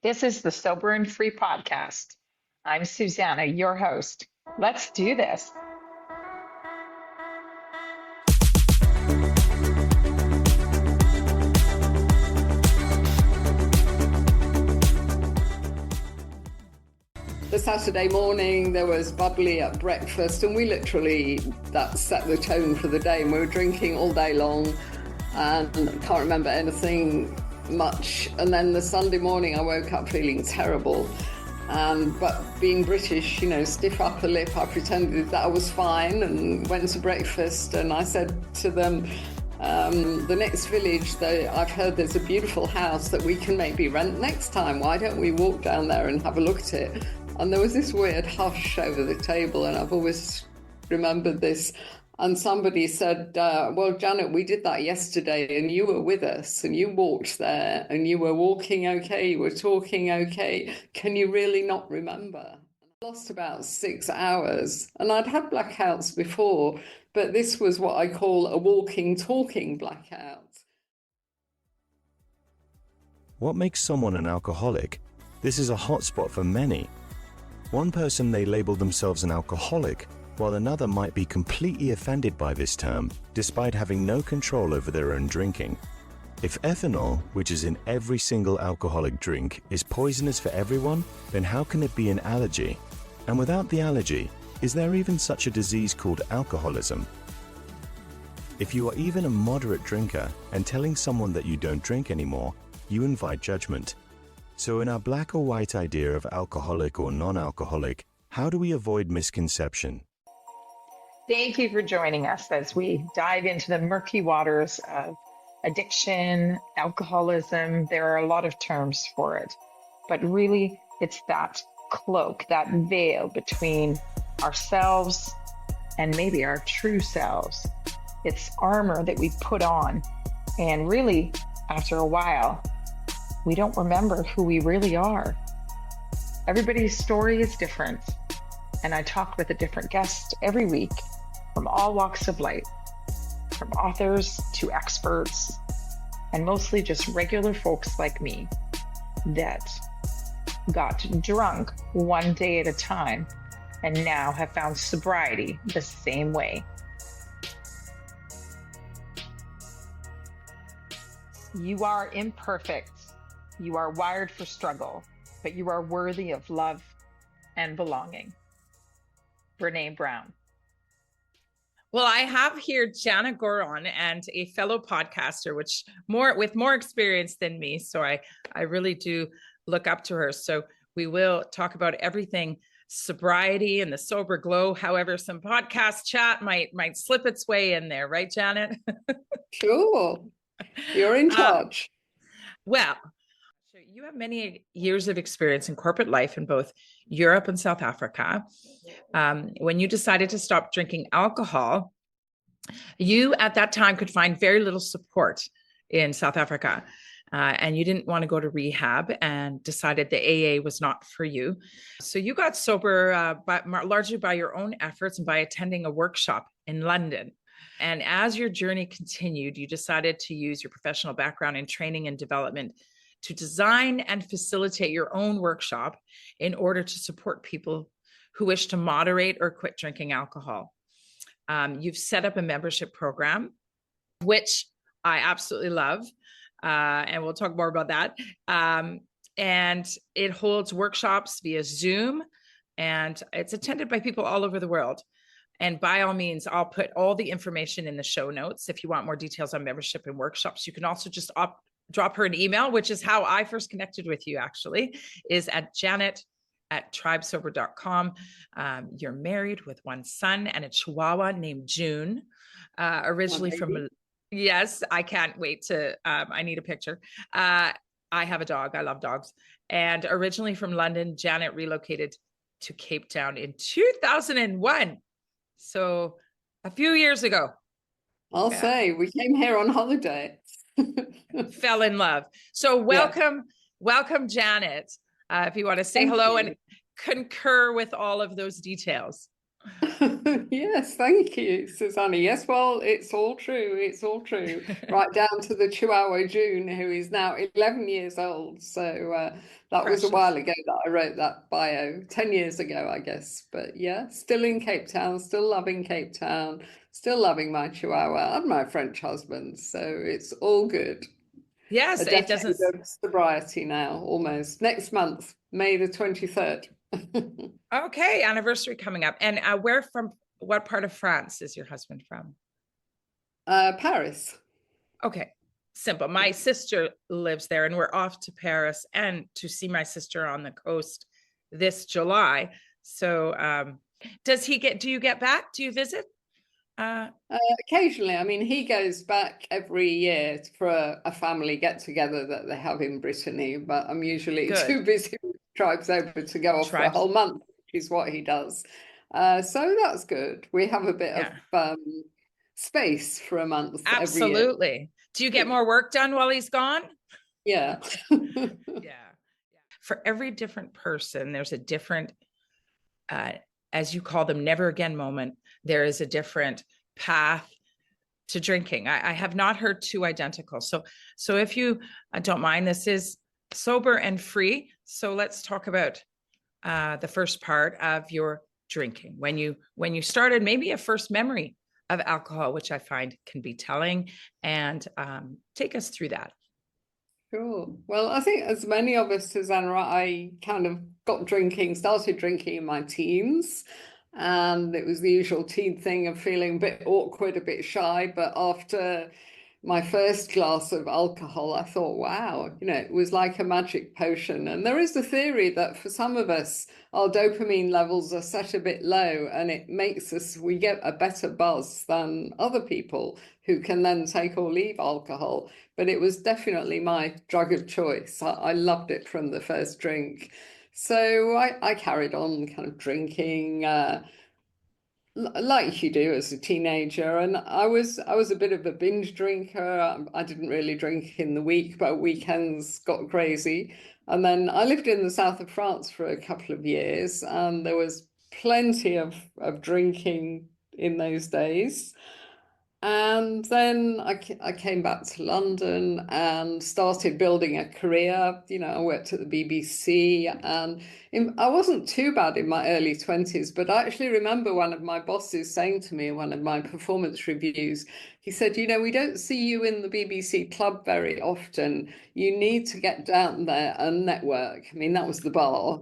This is the Sober and Free podcast. I'm Susanna, your host. Let's do this. The Saturday morning, there was bubbly at breakfast, and that set the tone for the day. And we were drinking all day long and can't remember anything much. And then the Sunday morning, I woke up feeling terrible. But being British, stiff upper lip, I pretended that I was fine and went to breakfast. And I said to them, the next village, I've heard there's a beautiful house that we can maybe rent next time. Why don't we walk down there and have a look at it? And there was this weird hush over the table, and I've always remembered this. And somebody said, well, Janet, we did that yesterday, and you were with us, and you walked there, and you were walking okay, you were talking okay. Can you really not remember? I lost about 6 hours, and I'd had blackouts before, but this was what I call a walking, talking blackout. What makes someone an alcoholic? This is a hotspot for many. One person may label themselves an alcoholic, while another might be completely offended by this term, despite having no control over their own drinking. If ethanol, which is in every single alcoholic drink, is poisonous for everyone, then how can it be an allergy? And without the allergy, is there even such a disease called alcoholism? If you are even a moderate drinker and telling someone that you don't drink anymore, you invite judgment. So in our black or white idea of alcoholic or non-alcoholic, how do we avoid misconception? Thank you for joining us as we dive into the murky waters of addiction, alcoholism. There are a lot of terms for it, but really it's that cloak, that veil between ourselves and maybe our true selves. It's armor that we put on, and really, after a while, we don't remember who we really are. Everybody's story is different, and I talk with a different guest every week from all walks of life, from authors to experts, and mostly just regular folks like me that got drunk one day at a time and now have found sobriety the same way. You are imperfect. You are wired for struggle, but you are worthy of love and belonging. Brene Brown. Well, I have here Janet Gourand, and a fellow podcaster, with more experience than me. So I really do look up to her. So we will talk about everything sobriety and the sober glow. However, some podcast chat might slip its way in there, right, Janet? Sure. You're in charge. Well, you have many years of experience in corporate life in both Europe and South Africa. When you decided to stop drinking alcohol, you at that time could find very little support in South Africa, and you didn't want to go to rehab and decided the AA was not for you. So you got sober largely by your own efforts and by attending a workshop in London. And as your journey continued, you decided to use your professional background in training and development to design and facilitate your own workshop in order to support people who wish to moderate or quit drinking alcohol. You've set up a membership program, which I absolutely love, and we'll talk more about that. And it holds workshops via Zoom, and it's attended by people all over the world. And by all means, I'll put all the information in the show notes. If you want more details on membership and workshops, you can also just drop her an email, which is how I first connected with you, actually, is at janet@tribesober.com. You're married with one son and a Chihuahua named June, originally from, yes, I can't wait to, I need a picture. I have a dog. I love dogs. And originally from London, Janet relocated to Cape Town in 2001. So a few years ago. I'll say, we came here on holiday. Fell in love. So welcome, Janet. If you want to say hello and concur with all of those details. Yes, thank you, Susanna. Yes, well, it's all true. It's all true. Right down to the Chihuahua June, who is now 11 years old. So that was a while Precious. ago that I wrote that bio, 10 years ago, I guess. But yeah, still in Cape Town, still loving Cape Town, still loving my Chihuahua and my French husband. So it's all good. A Yes, it decade doesn't. of sobriety now, almost. Next month, May the 23rd. Okay, anniversary coming up. And where from? What part of France is your husband from? Paris. Okay, simple. My sister lives there, and we're off to Paris and to see my sister on the coast this July. So, does he get? Do you get back? Do you visit? Uh, Occasionally, I mean, he goes back every year for a family get together that they have in Brittany, but I'm usually Good. too busy with tribes over to go off for a Tribes. whole month, which is what he does. So that's good. We have a bit of Yeah, space for a month every year. absolutely. Do you get more work done while he's gone? Yeah. Yeah. For every different person, there's a different, uh, as you call them, never again moment. There is a different path to drinking. I have not heard two identical. So if you don't mind, this is sober and free. So let's talk about the first part of your drinking. When you started, maybe a first memory of alcohol, which I find can be telling, and take us through that. Sure. Well, I think as many of us, Susanna, I kind of started drinking in my teens. And it was the usual teen thing of feeling a bit awkward, a bit shy. But after my first glass of alcohol, I thought, wow, it was like a magic potion. And there is a theory that for some of us, our dopamine levels are set a bit low and it makes we get a better buzz than other people who can then take or leave alcohol. But it was definitely my drug of choice. I loved it from the first drink. So I carried on kind of drinking, like you do as a teenager. And I was a bit of a binge drinker. I didn't really drink in the week, but weekends got crazy. And then I lived in the south of France for a couple of years, and there was plenty of drinking in those days. And then I came back to London and started building a career. I worked at the BBC, and I wasn't too bad in my early 20s, but I actually remember one of my bosses saying to me in one of my performance reviews, he said, we don't see you in the BBC club very often. You need to get down there and network. I mean, that was the bar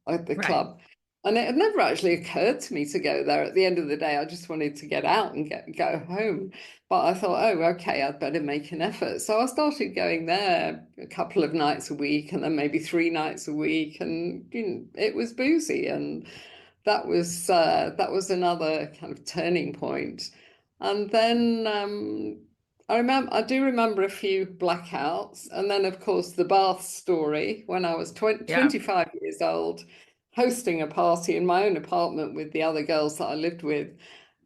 at the Right. club. And it had never actually occurred to me to go there. At the end of the day, I just wanted to get out and go home. But I thought, oh, okay, I'd better make an effort. So I started going there a couple of nights a week, and then maybe 3 nights a week, and it was boozy, and that was another kind of turning point. And then I do remember a few blackouts, and then of course the bath story when I was Yeah. 25 years old, hosting a party in my own apartment with the other girls that I lived with,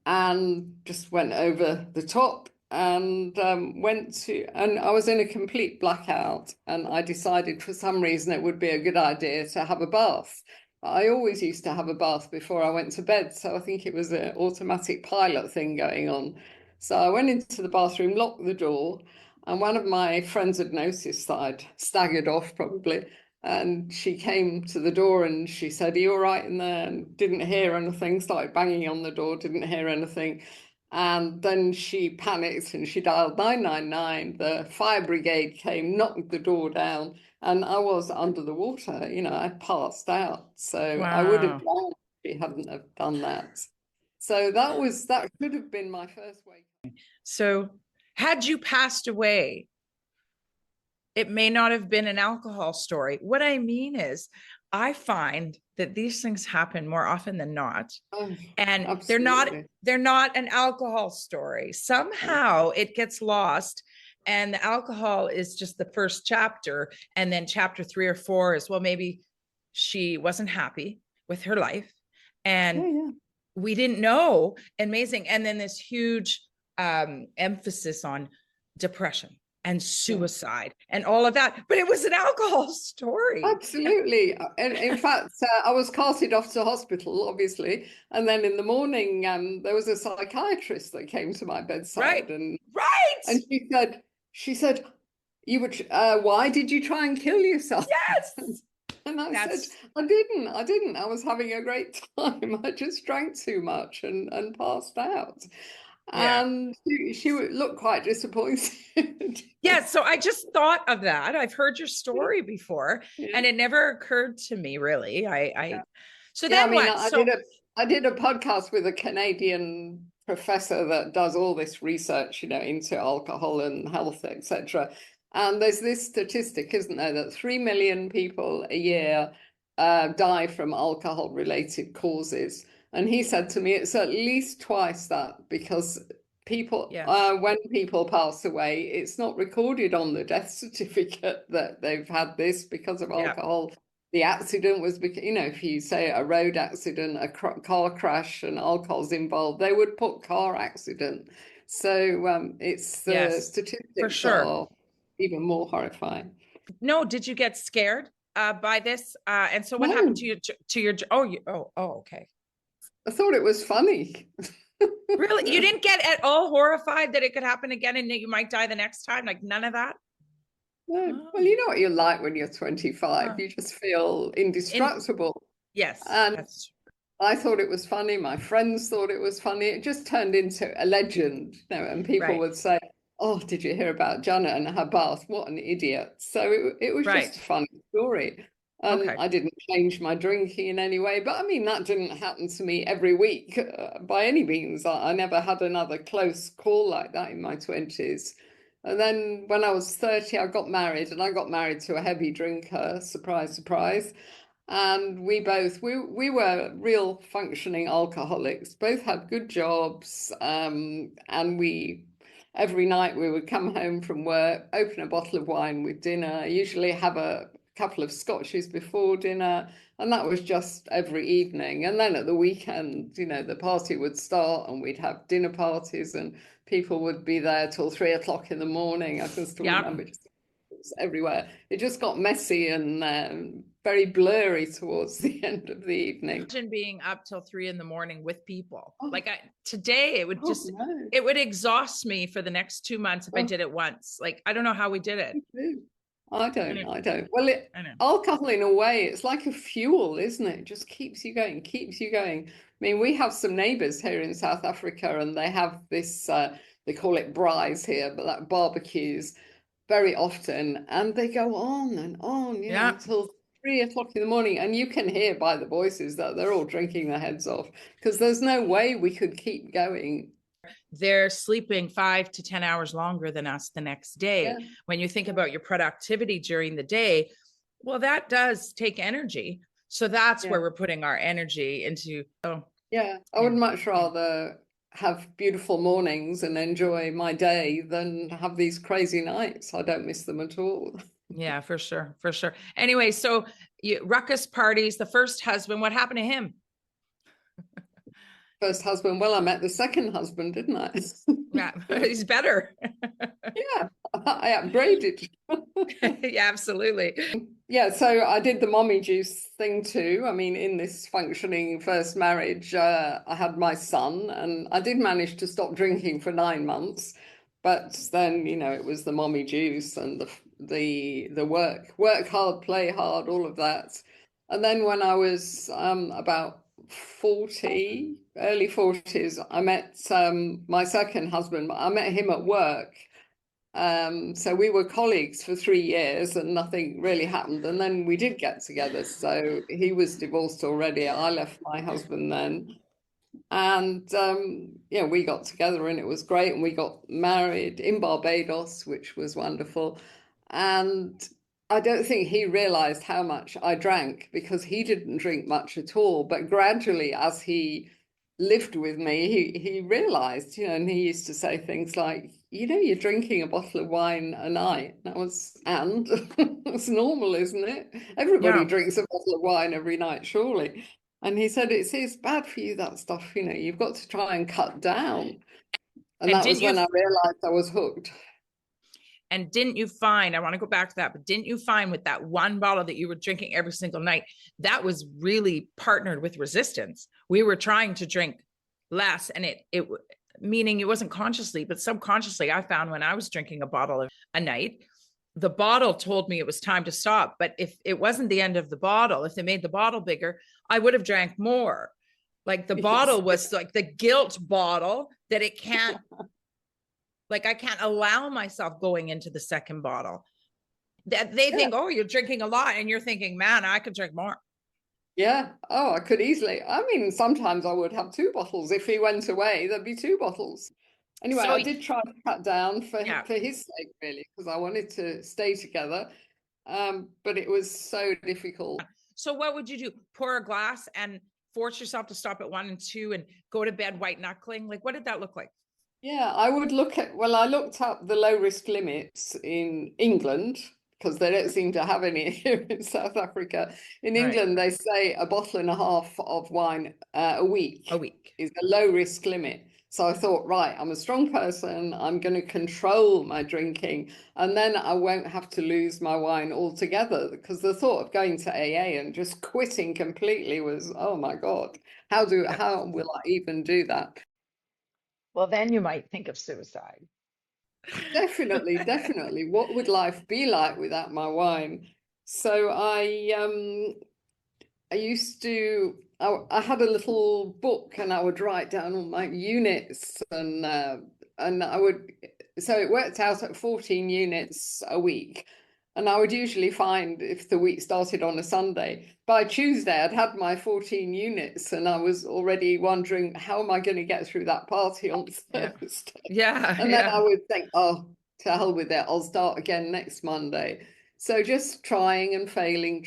and just went over the top and and I was in a complete blackout, and I decided for some reason it would be a good idea to have a bath. I always used to have a bath before I went to bed, so I think it was an automatic pilot thing going on. So I went into the bathroom, locked the door, and one of my friends had noticed that I'd staggered off probably. And she came to the door and she said, "Are you all right in there?" And didn't hear anything, started banging on the door, didn't hear anything. And then she panicked and she dialed 999. The fire brigade came, knocked the door down, and I was under the water. I passed out. So I would have Wow. drowned if she hadn't have done that. So that should have been my first wake. So had you passed away, it may not have been an alcohol story. What I mean is, I find that these things happen more often than not. Oh, And absolutely. they're not an alcohol story. Somehow it gets lost. And the alcohol is just the first chapter. And then chapter 3 or 4 is, well, maybe she wasn't happy with her life. Yeah, And yeah. we didn't know. Amazing. And then this huge emphasis on depression. and suicide and all of that. But it was an alcohol story. Absolutely. And in fact, I was carted off to hospital, obviously. And then in the morning, there was a psychiatrist that came to my bedside, and Right. she said, you would, why did you try and kill yourself? Yes. And I said, That's I didn't. I was having a great time. I just drank too much and passed out. yeah. And she would look quite disappointed. Yeah, so I just thought of that. I've heard your story before, Yeah. and it never occurred to me really. I so Yeah, I then mean, what? So I did a podcast with a Canadian professor that does all this research, into alcohol and health, etc. And there's this statistic, isn't there, that 3 million people a year die from alcohol-related causes. And he said to me, it's at least twice that, because people, yes. when people pass away, it's not recorded on the death certificate that they've had this because of Yeah. alcohol. The accident was because, if you say a road accident, a car crash, and alcohol's involved, they would put car accident. So it's the Yes. For statistics that sure. are even more horrifying. No, did you get scared by this? And so what happened No, to your okay. I thought it was funny. Really? You didn't get at all horrified that it could happen again and that you might die the next time? Like none of that? No. Well, Oh. you know what you're like when you're 25. Huh. You just feel indestructible. Yes, And that's I thought it was funny. My friends thought it was funny. It just turned into a legend, and people right. would say, "Oh, did you hear about Janet and her bath? What an idiot!" So it was Right. just a funny story, and Okay. I didn't change my drinking in any way. But I mean, that didn't happen to me every week by any means. I never had another close call like that in my 20s. And then when I was 30, I got married, and I got married to a heavy drinker. Surprise, surprise. And we were real functioning alcoholics, both had good jobs, and we every night we would come home from work, open a bottle of wine with dinner, usually have a couple of scotches before dinner, and that was just every evening. And then at the weekend, the party would start, and we'd have dinner parties, and people would be there till 3 o'clock in the morning. I can still Yeah. remember just everywhere. It just got messy and very blurry towards the end of the evening. Imagine being up till 3 a.m. with people. Oh, Like today, it would just no. it would exhaust me for the next 2 months if I Oh, did it once. Like I don't know how we did it. I don't. Well, I know. alcohol in a way, it's like a fuel, isn't it? It just keeps you going, keeps you going. I mean, we have some neighbors here in South Africa, and they have this, they call it braais here, but that barbecues very often, and they go on and on, Yeah. until 3 o'clock in the morning, and you can hear by the voices that they're all drinking their heads off, because there's no way we could keep going. They're sleeping 5 to 10 hours longer than us the next day. Yeah. When you think about your productivity during the day, well, that does take energy. So that's where we're putting our energy into. Oh, Yeah, I would much rather have beautiful mornings and enjoy my day than have these crazy nights. I don't miss them at all. yeah, for sure. For sure. Anyway, so ruckus parties, the first husband, what happened to him? First husband, well, I met the second husband, didn't I? Yeah, he's better. Yeah, I upgraded. Yeah, absolutely. Yeah, so I did the mommy juice thing too. I mean, in this functioning first marriage, I had my son, and I did manage to stop drinking for 9 months. But then, it was the mommy juice and the work hard, play hard, all of that. And then when I was about 40, early 40s, I met my second husband. I met him at work. So we were colleagues for 3 years, and nothing really happened. And then we did get together. So he was divorced already. I left my husband then. And we got together, and it was great. And we got married in Barbados, which was wonderful. And I don't think he realized how much I drank, because he didn't drink much at all. But gradually, as he lived with me, he realized, and he used to say things like, you're drinking a bottle of wine a night. And it's normal, isn't it? Everybody Yeah. drinks a bottle of wine every night, surely. And he said, it's bad for you, that stuff, you've got to try and cut down. And that was when I realized I was hooked. And didn't you find, I want to go back to that, but didn't you find with that one bottle that you were drinking every single night, that was really partnered with resistance? We were trying to drink less, and it meaning it wasn't consciously, but subconsciously, I found when I was drinking a bottle a night, the bottle told me it was time to stop. But if it wasn't the end of the bottle, if they made the bottle bigger, I would have drank more. Like the bottle was like the guilt bottle that it can't, like I can't allow myself going into the second bottle. That they think, oh, you're drinking a lot, and you're thinking, man, I could drink more. Yeah. Oh, I could easily. I mean, sometimes I would have 2 bottles. If he went away, there'd be 2 bottles. Anyway, So, I did try to cut down for his sake, really, because I wanted to stay together. But it was so difficult. So what would you do? Pour a glass and force yourself to stop at 1 and 2 and go to bed white knuckling? Like, what did that look like? Yeah, I would I looked up the low risk limits in England, because they don't seem to have any here in South Africa. In England, they say a bottle and a half of wine a week is a low risk limit. So I thought, right, I'm a strong person. I'm going to control my drinking, and then I won't have to lose my wine altogether. Because the thought of going to AA and just quitting completely was, oh my God, how will I even do that? Well, then you might think of suicide. Definitely, definitely. What would life be like without my wine? So I used to I had a little book, and I would write down all my units, and I would, so it worked out at 14 units a week. And I would usually find, if the week started on a Sunday, by Tuesday I'd had my 14 units, and I was already wondering, how am I going to get through that party on Thursday? Yeah. And then I would think, oh, to hell with it, I'll start again next Monday. So just trying and failing,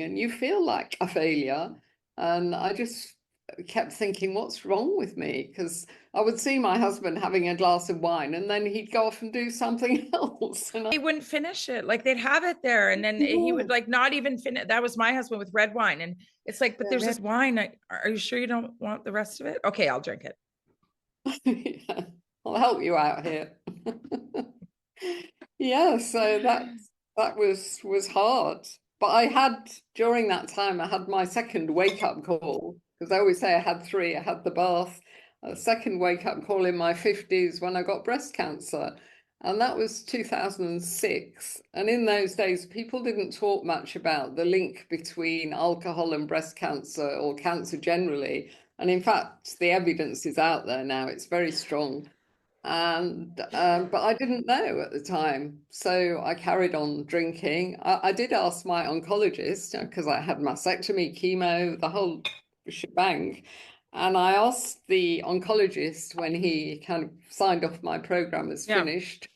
and you feel like a failure. And I just kept thinking, what's wrong with me? Because I would see my husband having a glass of wine, and then he'd go off and do something else. And he wouldn't finish it. Like they'd have it there, and then he would like not even finish. That was my husband with red wine. And it's like, but there's this wine. Are you sure you don't want the rest of it? Okay, I'll drink it. Yeah, I'll help you out here. Yeah, so that was hard. But I had, during that time, I had my second wake-up call, because I always say I had three. I had the bath, a second wake-up call in my 50s when I got breast cancer. And that was 2006. And in those days, people didn't talk much about the link between alcohol and breast cancer, or cancer generally. And in fact, the evidence is out there now. It's very strong. And but I didn't know at the time, so I carried on drinking. I did ask my oncologist, because I had mastectomy, chemo, the whole shebang. And I asked the oncologist, when he kind of signed off my program as finished,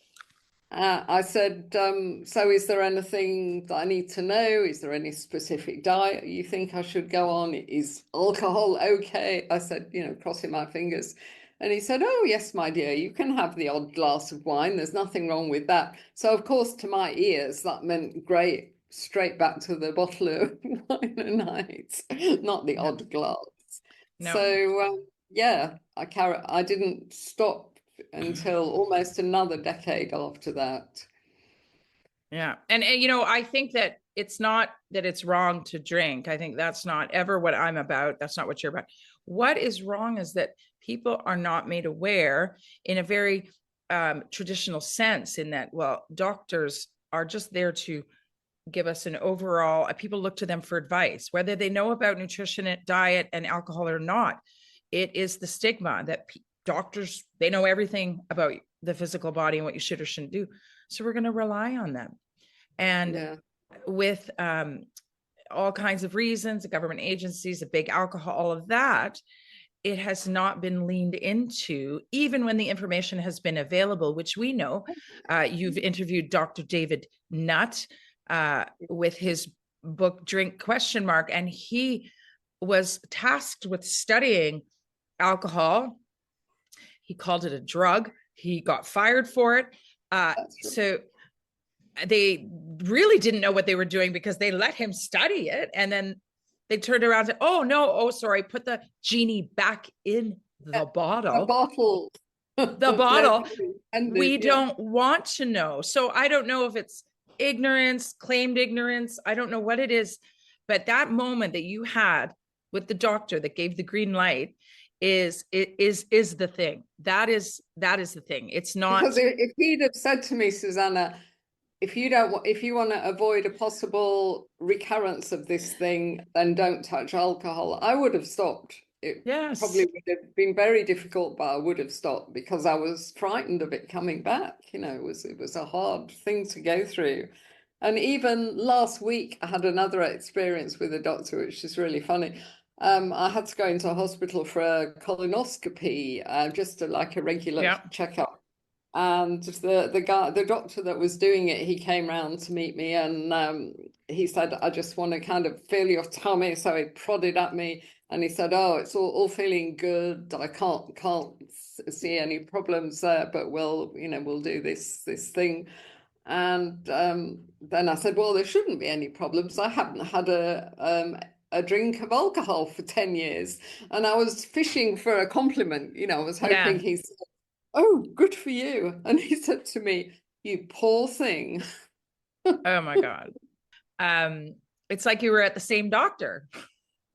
I said, so is there anything that I need to know? Is there any specific diet you think I should go on? Is alcohol okay? I said, crossing my fingers. And he said, oh, yes, my dear, you can have the odd glass of wine. There's nothing wrong with that. So, of course, to my ears, that meant great, straight back to the bottle of wine a night, not the odd glass. No. So, I didn't stop until almost another decade after that. Yeah. And I think that it's not that it's wrong to drink. I think that's not ever what I'm about. That's not what you're about. What is wrong is that people are not made aware in a very traditional sense, in that, well, doctors are just there to give us an overall, people look to them for advice, whether they know about nutrition, diet, and alcohol or not. It is the stigma that doctors, they know everything about the physical body and what you should or shouldn't do. So we're going to rely on them. And with all kinds of reasons, the government agencies, the big alcohol, all of that, it has not been leaned into, even when the information has been available, which we know. You've interviewed Dr. David Nutt with his book, Drink ? And he was tasked with studying alcohol. He called it a drug. He got fired for it. So they really didn't know what they were doing, because they let him study it, and then they turned around and said, oh, no, sorry, put the genie back in the bottle. The bottle. the No bottle, pun intended, we yeah. don't want to know. So I don't know if it's ignorance, claimed ignorance. I don't know what it is, but that moment that you had with the doctor that gave the green light is the thing. That is the thing. It's Because not. if he'd have said to me, Susanna, if you want to avoid a possible recurrence of this thing, then don't touch alcohol, I would have stopped. It probably Yes. would have been very difficult, but I would have stopped because I was frightened of it coming back. You know, it was a hard thing to go through. And even last week, I had another experience with a doctor, which is really funny. I had to go into a hospital for a colonoscopy, just like a regular Yeah. checkup. And the doctor that was doing it, he came round to meet me, and he said, "I just want to kind of feel your tummy." So he prodded at me, and he said, "Oh, it's all feeling good. I can't see any problems there, but we'll do this thing." And then I said, "Well, there shouldn't be any problems. I haven't had a drink of alcohol for 10 years." And I was fishing for a compliment. I was hoping Yeah. he said, "Oh, good for you." And he said to me, "You poor thing." Oh my God. Um, it's like you were at the same doctor.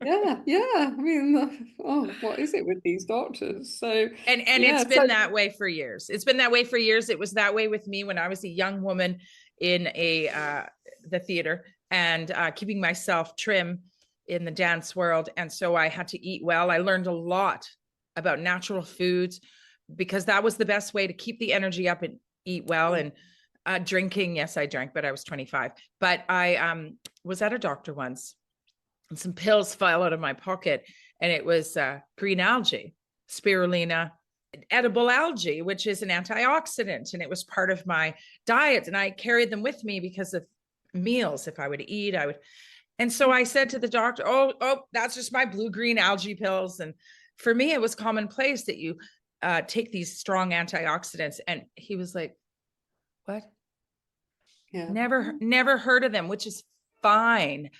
Yeah, yeah. I mean, oh, what is it with these doctors? So, And yeah, it's so been that way for years. It's been that way for years. It was that way with me when I was a young woman in the theater and keeping myself trim in the dance world. And so I had to eat well. I learned a lot about natural foods because that was the best way to keep the energy up and eat well. And drinking, yes, I drank, but I was 25. But I was at a doctor once and some pills fell out of my pocket, and it was green algae, spirulina, edible algae, which is an antioxidant, and it was part of my diet, and I carried them with me because of meals. If I would eat, I would. And so I said to the doctor, oh, that's just my blue green algae pills. And for me, it was commonplace that you take these strong antioxidants. And he was like, what? yeah, Never heard of them, which is fine,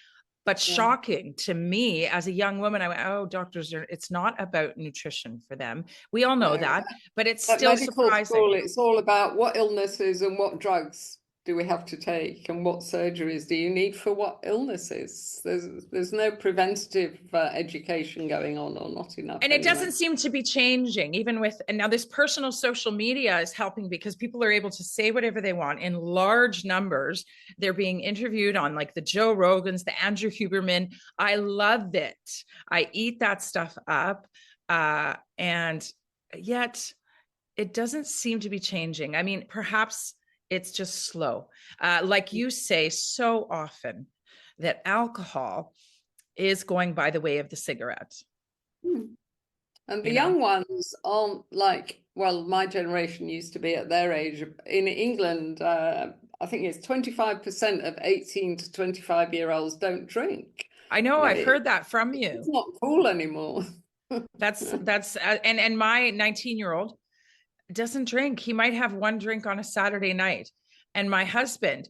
but yeah. shocking to me as a young woman. I went, oh, doctors are, it's not about nutrition for them. We all know No, that, but it's at still medical surprising. school, it's all about what illnesses and what drugs do we have to take and what surgeries do you need for what illnesses. There's no preventative education going on, or not enough And it anyway. doesn't seem to be changing, even with, and now this personal social media is helping because people are able to say whatever they want in large numbers. They're being interviewed on like the Joe Rogans, the Andrew Huberman. I love it. I eat that stuff up. And yet it doesn't seem to be changing. I mean, perhaps it's just slow. Like you say so often, that alcohol is going by the way of the cigarette, Hmm. And the you know? young ones aren't like, well, my generation used to be at their age. In England, I think it's 25% of 18 to 25-year-olds don't drink. I know, I've heard that from It's you. not cool anymore. And my 19-year-old doesn't drink. He might have one drink on a Saturday night. And my husband,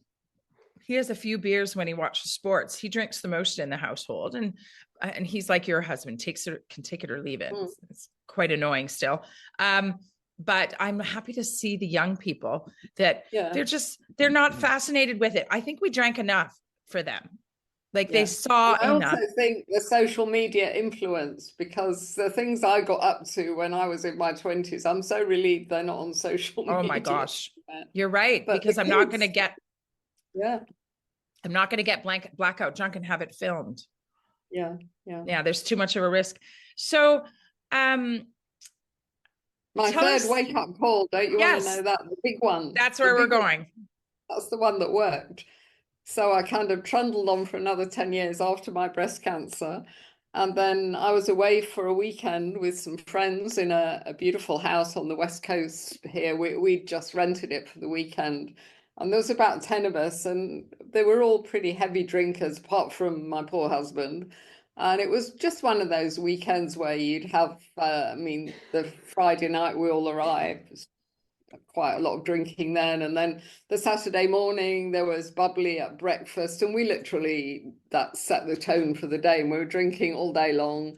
he has a few beers when he watches sports. He drinks the most in the household, and he's like your husband, can take it or leave it. Mm. It's quite annoying still. But I'm happy to see the young people that Yeah, they're not fascinated with it. I think we drank enough for them. Like they yeah. And saw I also enough. think the social media influence, because the things I got up to when I was in my 20s, I'm so relieved they're not on social Oh my media. gosh. You're right, But the because I'm not going to kids, get yeah, blackout drunk and have it filmed. yeah, yeah. Yeah, there's too much of a risk. So, um, My tell third us, wake-up call, don't you want to yes, know that? The big one. that's The where we're big one. going. That's the one that worked. So I kind of trundled on for another 10 years after my breast cancer. And then I was away for a weekend with some friends in a beautiful house on the West Coast here. We'd just rented it for the weekend. And there was about 10 of us, and they were all pretty heavy drinkers, apart from my poor husband. And it was just one of those weekends where you'd have, I mean, the Friday night we all arrived, quite a lot of drinking then, and then the Saturday morning there was bubbly at breakfast, and we literally, that set the tone for the day, and we were drinking all day long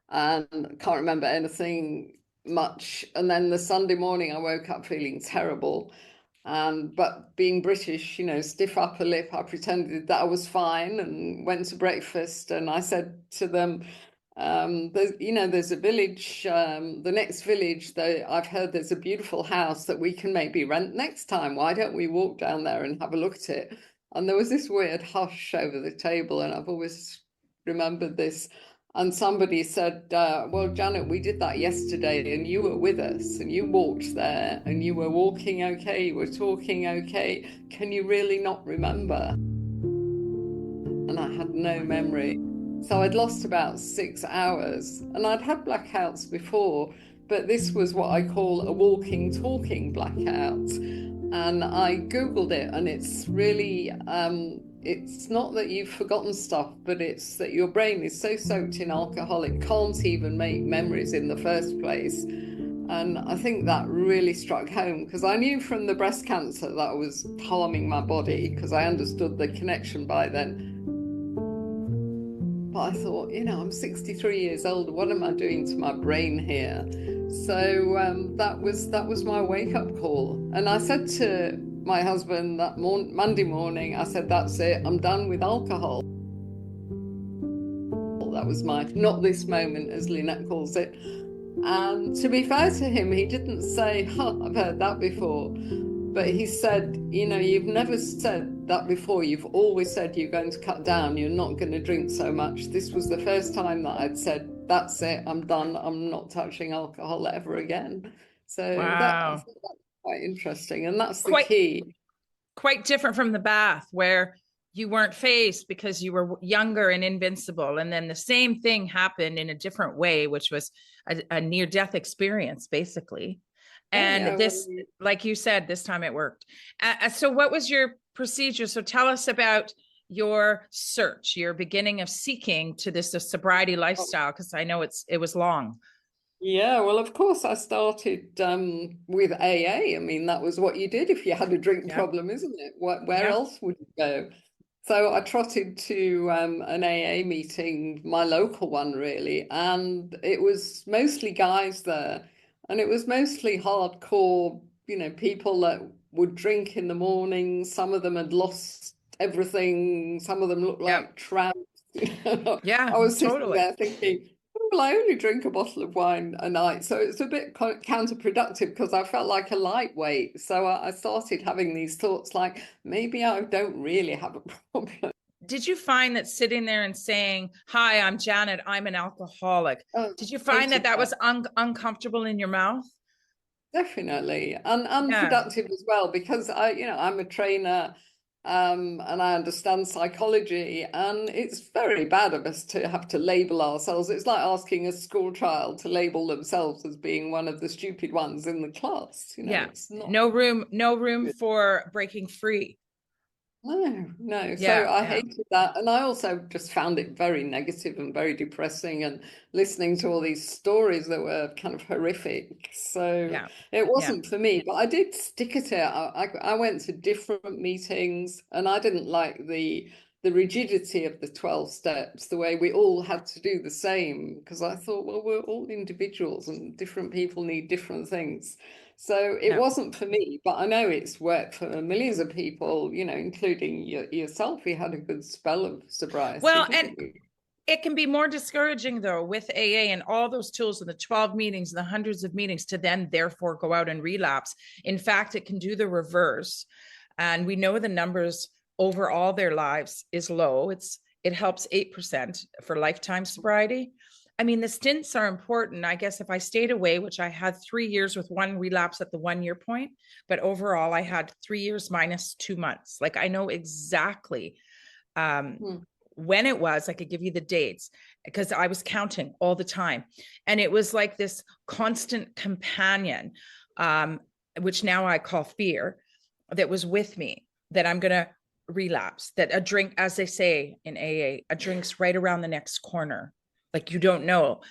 and can't remember anything much. And then the Sunday morning, I woke up feeling terrible. But being British, you know, stiff upper lip, I pretended that I was fine and went to breakfast. And I said to them, there's a village, the next village, though, I've heard there's a beautiful house that we can maybe rent next time. Why don't we walk down there and have a look at it? And there was this weird hush over the table, and I've always remembered this. And somebody said, well, Janet, we did that yesterday and you were with us and you walked there and you were walking okay, you were talking okay. Can you really not remember? And I had no memory. So I'd lost about 6 hours, and I'd had blackouts before, but this was what I call a walking, talking blackout. And I Googled it, and it's really, it's not that you've forgotten stuff, but it's that your brain is so soaked in alcohol, it can't even make memories in the first place. And I think that really struck home, because I knew from the breast cancer that was harming my body, because I understood the connection by then. But I thought, I'm 63 years old. What am I doing to my brain here? So that was my wake-up call. And I said to my husband that Monday morning, I said, that's it. I'm done with alcohol. That was my not this moment, as Lynette calls it. And to be fair to him, he didn't say, I've heard that before. But he said, you've never said that before. You've always said you're going to cut down. You're not going to drink so much. This was the first time that I'd said, that's it. I'm done. I'm not touching alcohol ever again. So Wow. that's quite interesting. And that's the key. Quite different from the bath, where you weren't faced because you were younger and invincible. And then the same thing happened in a different way, which was a near-death experience, basically. And like you said, this time it worked. So what was your procedure? So tell us about your search, your beginning of seeking to this sobriety lifestyle, because I know it was long. Yeah, well, of course, I started with AA. I mean, that was what you did if you had a drink problem, isn't it? Where else would you go? So I trotted to an AA meeting, my local one, really, and it was mostly guys there. And it was mostly hardcore, people that would drink in the morning. Some of them had lost everything. Some of them looked like tramps. Yeah, I was sitting totally. there thinking, well, I only drink a bottle of wine a night. So it's a bit counterproductive, because I felt like a lightweight. So I started having these thoughts like, maybe I don't really have a problem. Did you find that sitting there and saying, hi, I'm Janet, I'm an alcoholic, did you find that was uncomfortable in your mouth? Definitely. And unproductive as well, because I'm a trainer, and I understand psychology, and it's very bad of us to have to label ourselves. It's like asking a school child to label themselves as being one of the stupid ones in the class. It's not no room for breaking free. No. So I hated that. And I also just found it very negative and very depressing, and listening to all these stories that were kind of horrific. So it wasn't for me, but I did stick at it. I went to different meetings, and I didn't like the rigidity of the 12 steps, the way we all had to do the same, because I thought, well, we're all individuals and different people need different things. So it wasn't for me, but I know it's worked for millions of people, including yourself. You had a good spell of sobriety. Well, and it can be more discouraging, though, with AA and all those tools and the 12 meetings and the hundreds of meetings to then therefore go out and relapse. In fact, it can do the reverse. And we know the numbers over all their lives is low. It helps 8% for lifetime sobriety. I mean, the stints are important. I guess if I stayed away, which I had 3 years with one relapse at the 1 year point, but overall I had 3 years minus 2 months. Like, I know exactly when it was. I could give you the dates because I was counting all the time. And it was like this constant companion, which now I call fear, that was with me, that I'm going to relapse, that a drink, as they say in AA, a drink's right around the next corner. Like, you don't know,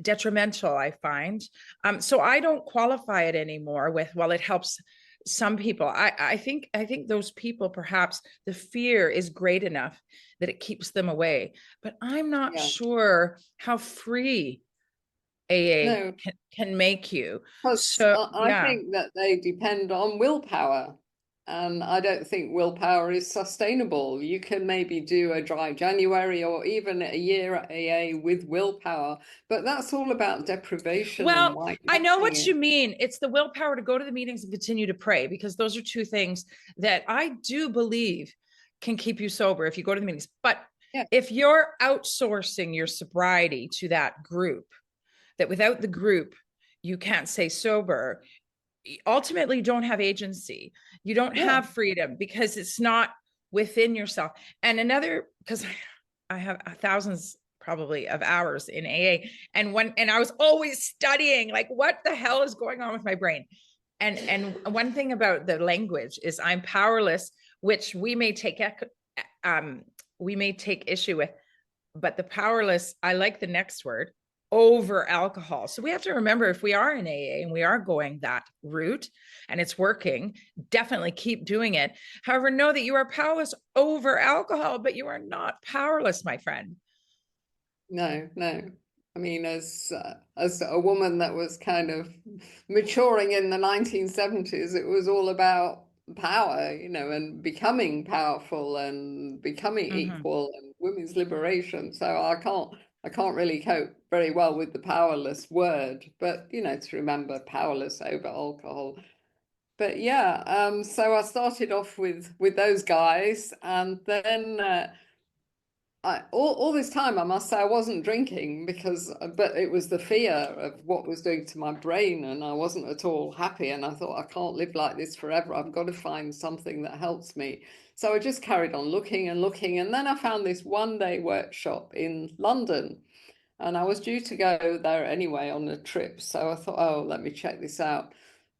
detrimental, I find. So I don't qualify it anymore with, well, it helps some people. I think those people, perhaps the fear is great enough that it keeps them away, but I'm not sure how free AA No, can make you. because So I yeah. think that they depend on willpower. And I don't think willpower is sustainable. You can maybe do a dry January or even a year at AA with willpower, but that's all about deprivation and Well, I know whitelisting what it. you mean. It's the willpower to go to the meetings and continue to pray, because those are two things that I do believe can keep you sober if you go to the meetings. But Yeah, if you're outsourcing your sobriety to that group, that without the group, you can't stay sober, ultimately you don't have agency. You don't yeah. have freedom because it's not within yourself. And another, because I have thousands probably of hours in AA, and I was always studying like what the hell is going on with my brain. And one thing about the language is I'm powerless, which um we may take issue with, but the powerless, I like the next word, over alcohol. So we have to remember, if we are in AA and we are going that route and it's working, definitely keep doing it. However, know that you are powerless over alcohol, but you are not powerless, my friend. No, no. I mean, as a woman that was kind of maturing in the 1970s, it was all about power, you know, and becoming powerful and becoming Mm-hmm. equal and women's liberation. So I can't really cope very well with the powerless word, but you know, to remember powerless over alcohol. But yeah, so I started off with those guys, and then all this time, I must say, I wasn't drinking but it was the fear of what was doing to my brain, and I wasn't at all happy. And I thought, I can't live like this forever. I've got to find something that helps me. So I just carried on looking and looking, and then I found this one-day workshop in London, and I was due to go there anyway on a trip. So I thought, oh, let me check this out.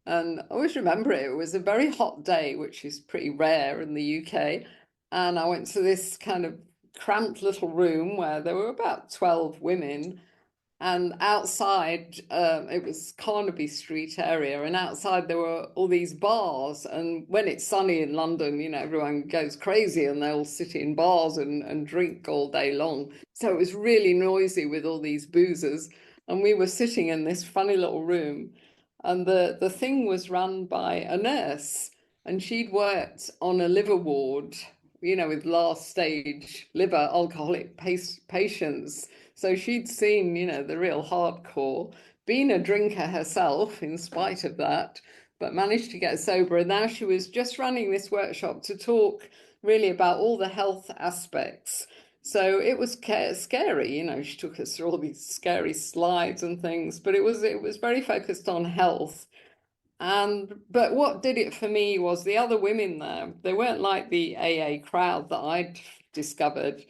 And I always remember it. It was a very hot day, which is pretty rare in the UK. And I went to this kind of cramped little room where there were about 12 women, and outside it was Carnaby Street area, and outside there were all these bars, and when it's sunny in London, you know, everyone goes crazy and they'll sit in bars and drink all day long. So it was really noisy with all these boozers, and we were sitting in this funny little room, and the thing was run by a nurse, and she'd worked on a liver ward, you know, with last stage liver alcoholic patients. So she'd seen, you know, the real hardcore, been a drinker herself in spite of that, but managed to get sober. And now she was just running this workshop to talk really about all the health aspects. So it was scary, you know, she took us through all these scary slides and things, but it was very focused on health. And but what did it for me was the other women there. They weren't like the AA crowd that I'd discovered.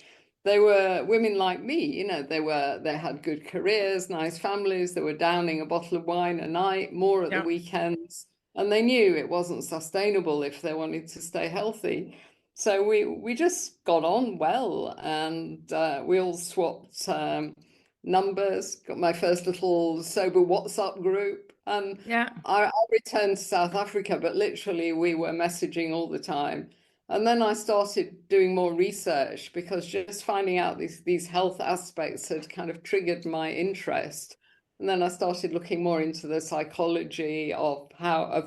They were women like me, you know, they had good careers, nice families, they were downing a bottle of wine a night, more at the Yeah. weekends, and they knew it wasn't sustainable if they wanted to stay healthy. So we just got on well, and we all swapped numbers, got my first little sober WhatsApp group, and Yeah. I returned to South Africa, but literally we were messaging all the time. And then I started doing more research because just finding out these health aspects had kind of triggered my interest. And then I started looking more into the psychology of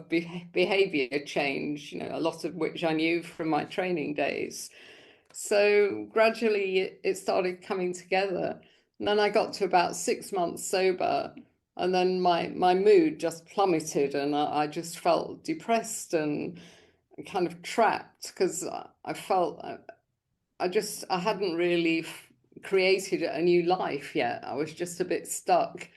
behavior change, you know, a lot of which I knew from my training days. So gradually it started coming together. And then I got to about 6 months sober, and then my mood just plummeted, and I just felt depressed and kind of trapped because I felt I hadn't really created a new life yet. I was just a bit stuck.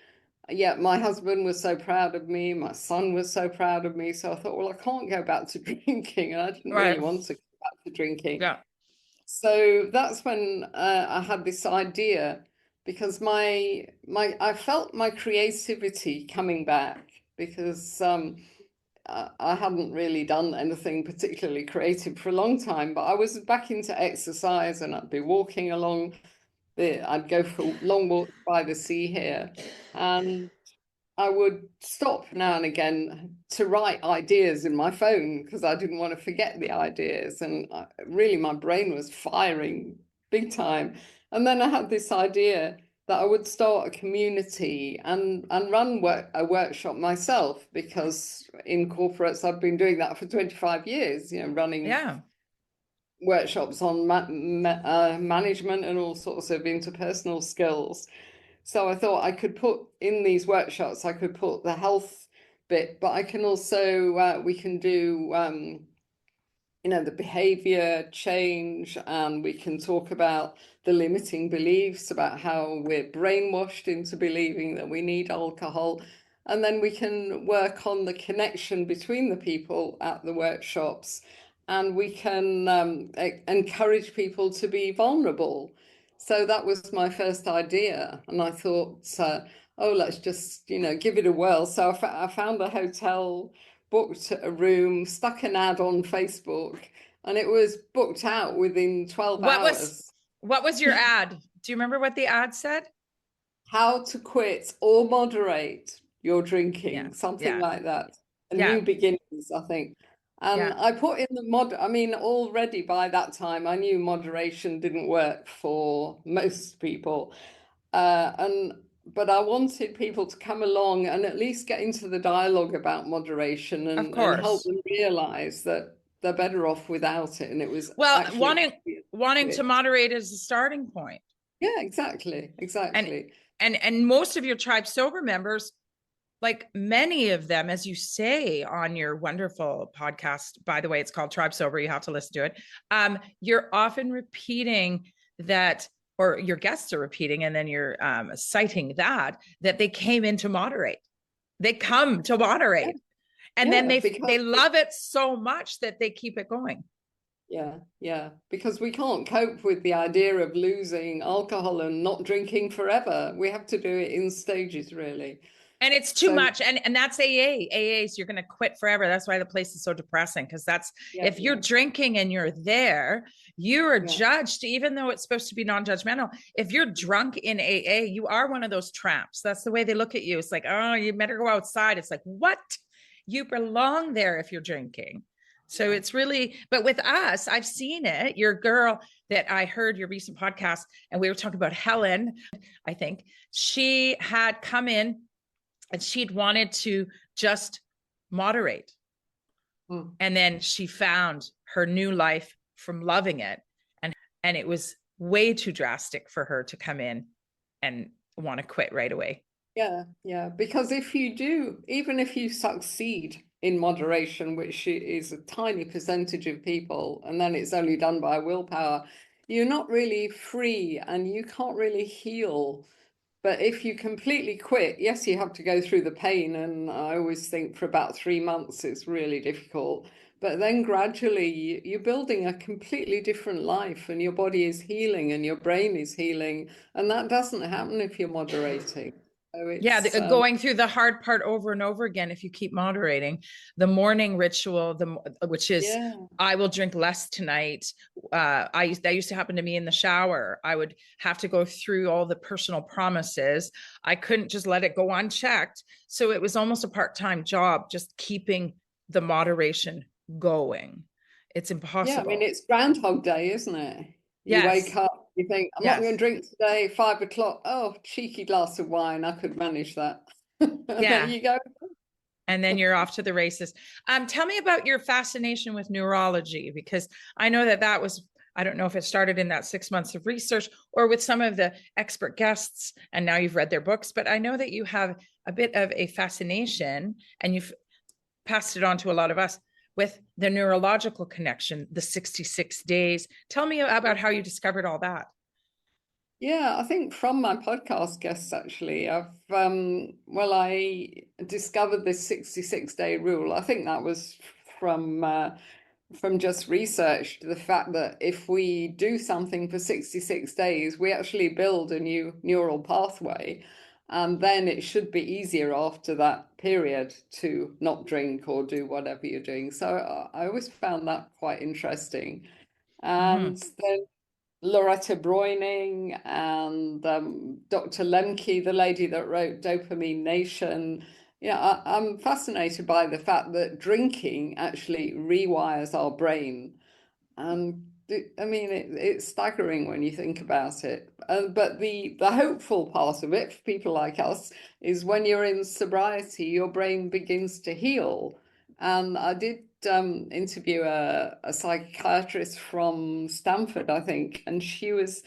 Yet my husband was so proud of me, my son was so proud of me. So I thought, well, I can't go back to drinking, and I didn't really Right. want to go back to drinking. Yeah. So that's when I had this idea, because I felt my creativity coming back, because I hadn't really done anything particularly creative for a long time, but I was back into exercise, and I'd be walking along I'd go for long walks by the sea here, and I would stop now and again to write ideas in my phone because I didn't want to forget the ideas. And really, my brain was firing big time. And then I had this idea that I would start a community and run a workshop myself, because in corporates I've been doing that for 25 years, running Yeah. workshops on management and all sorts of interpersonal skills. So I thought I could put in these workshops, I could put the health bit, but I can also, we can do, the behavior change, and we can talk about the limiting beliefs, about how we're brainwashed into believing that we need alcohol. And then we can work on the connection between the people at the workshops, and we can encourage people to be vulnerable. So that was my first idea. And I thought, oh, let's just, give it a whirl. So I found a hotel, booked a room, stuck an ad on Facebook, and it was booked out within 12 What hours. was your ad? Do you remember what the ad said? How to quit or moderate your Yeah. drinking, something Yeah. like that. A Yeah. new beginnings, I think. And Yeah. I put in I mean, already by that time, I knew moderation didn't work for most people. But I wanted people to come along and at least get into the dialogue about moderation, Of and help course. them realize that they're better off without it. And it was Well, actually, wanting to moderate is a starting point. yeah, exactly, And exactly. and most of your tribe sober members, like many of them, as you say on your wonderful podcast, by the way, it's called Tribe Sober, you have to listen to it. You're often repeating that, or your guests are repeating, and then you're citing that they came in to moderate. They come to Yeah, moderate, and then yeah, they because love it so much that they keep it going. yeah, because we can't cope with the idea of losing alcohol and not drinking forever. We have to do it in stages, really. And it's too So much. And that's AA's, you're going to quit forever. That's why the place is so depressing. Because that's, yeah, if you're drinking and you're there, you are yeah, judged, even though it's supposed to be non-judgmental. If you're drunk in AA, you are one of those tramps. That's the way they look at you. It's like, oh, you better go outside. It's like, what? You belong there if you're drinking. So yeah. it's really, but with us, I've seen it. Your girl that I heard your recent podcast, and we were talking about Helen, I think she had come in and she'd wanted to just moderate. Mm. And then she found her new life from loving it. And it was way too drastic for her to come in and want to quit right away. Yeah, because if you do, even if you succeed in moderation, which is a tiny percentage of people, and then it's only done by willpower, you're not really free and you can't really heal. But if you completely quit, yes, you have to go through the pain. And I always think for about 3 months, it's really difficult. But then gradually you're building a completely different life, and your body is healing and your brain is healing. And that doesn't happen if you're moderating. So Yeah, it's, going through the hard part over and over again if you keep moderating. The morning ritual, which is yeah, I will drink less tonight. That used to happen to me in the shower. I would have to go through all the personal promises. I couldn't just let it go unchecked. So it was almost a part-time job, just keeping the moderation going. It's yeah. I mean, impossible. it's Groundhog Day, isn't it? You wake Yes. up, you think, I'm not going to Yes. drink today, 5 o'clock. Oh, cheeky glass of wine. I could manage that. And there Yeah. you go. And then you're off to the races. Tell me about your fascination with neurology, because I know that was, I don't know if it started in that 6 months of research or with some of the expert guests, and now you've read their books, but I know that you have a bit of a fascination, and you've passed it on to a lot of us with the neurological connection, the 66 days. Tell me about how you discovered all that. Yeah, I think from my podcast guests, actually, I discovered this 66-day rule. I think that was from just research, the fact that if we do something for 66 days, we actually build a new neural pathway. And then it should be easier after that period to not drink or do whatever you're doing. So I always found that quite interesting. Mm-hmm. And then Loretta Broining and Dr. Lemke, the lady that wrote Dopamine Nation. Yeah, I'm fascinated by the fact that drinking actually rewires our brain. And I mean, it's staggering when you think about it. But the hopeful part of it for people like us is when you're in sobriety, your brain begins to heal. And I did interview a psychiatrist from Stanford, I think, and she was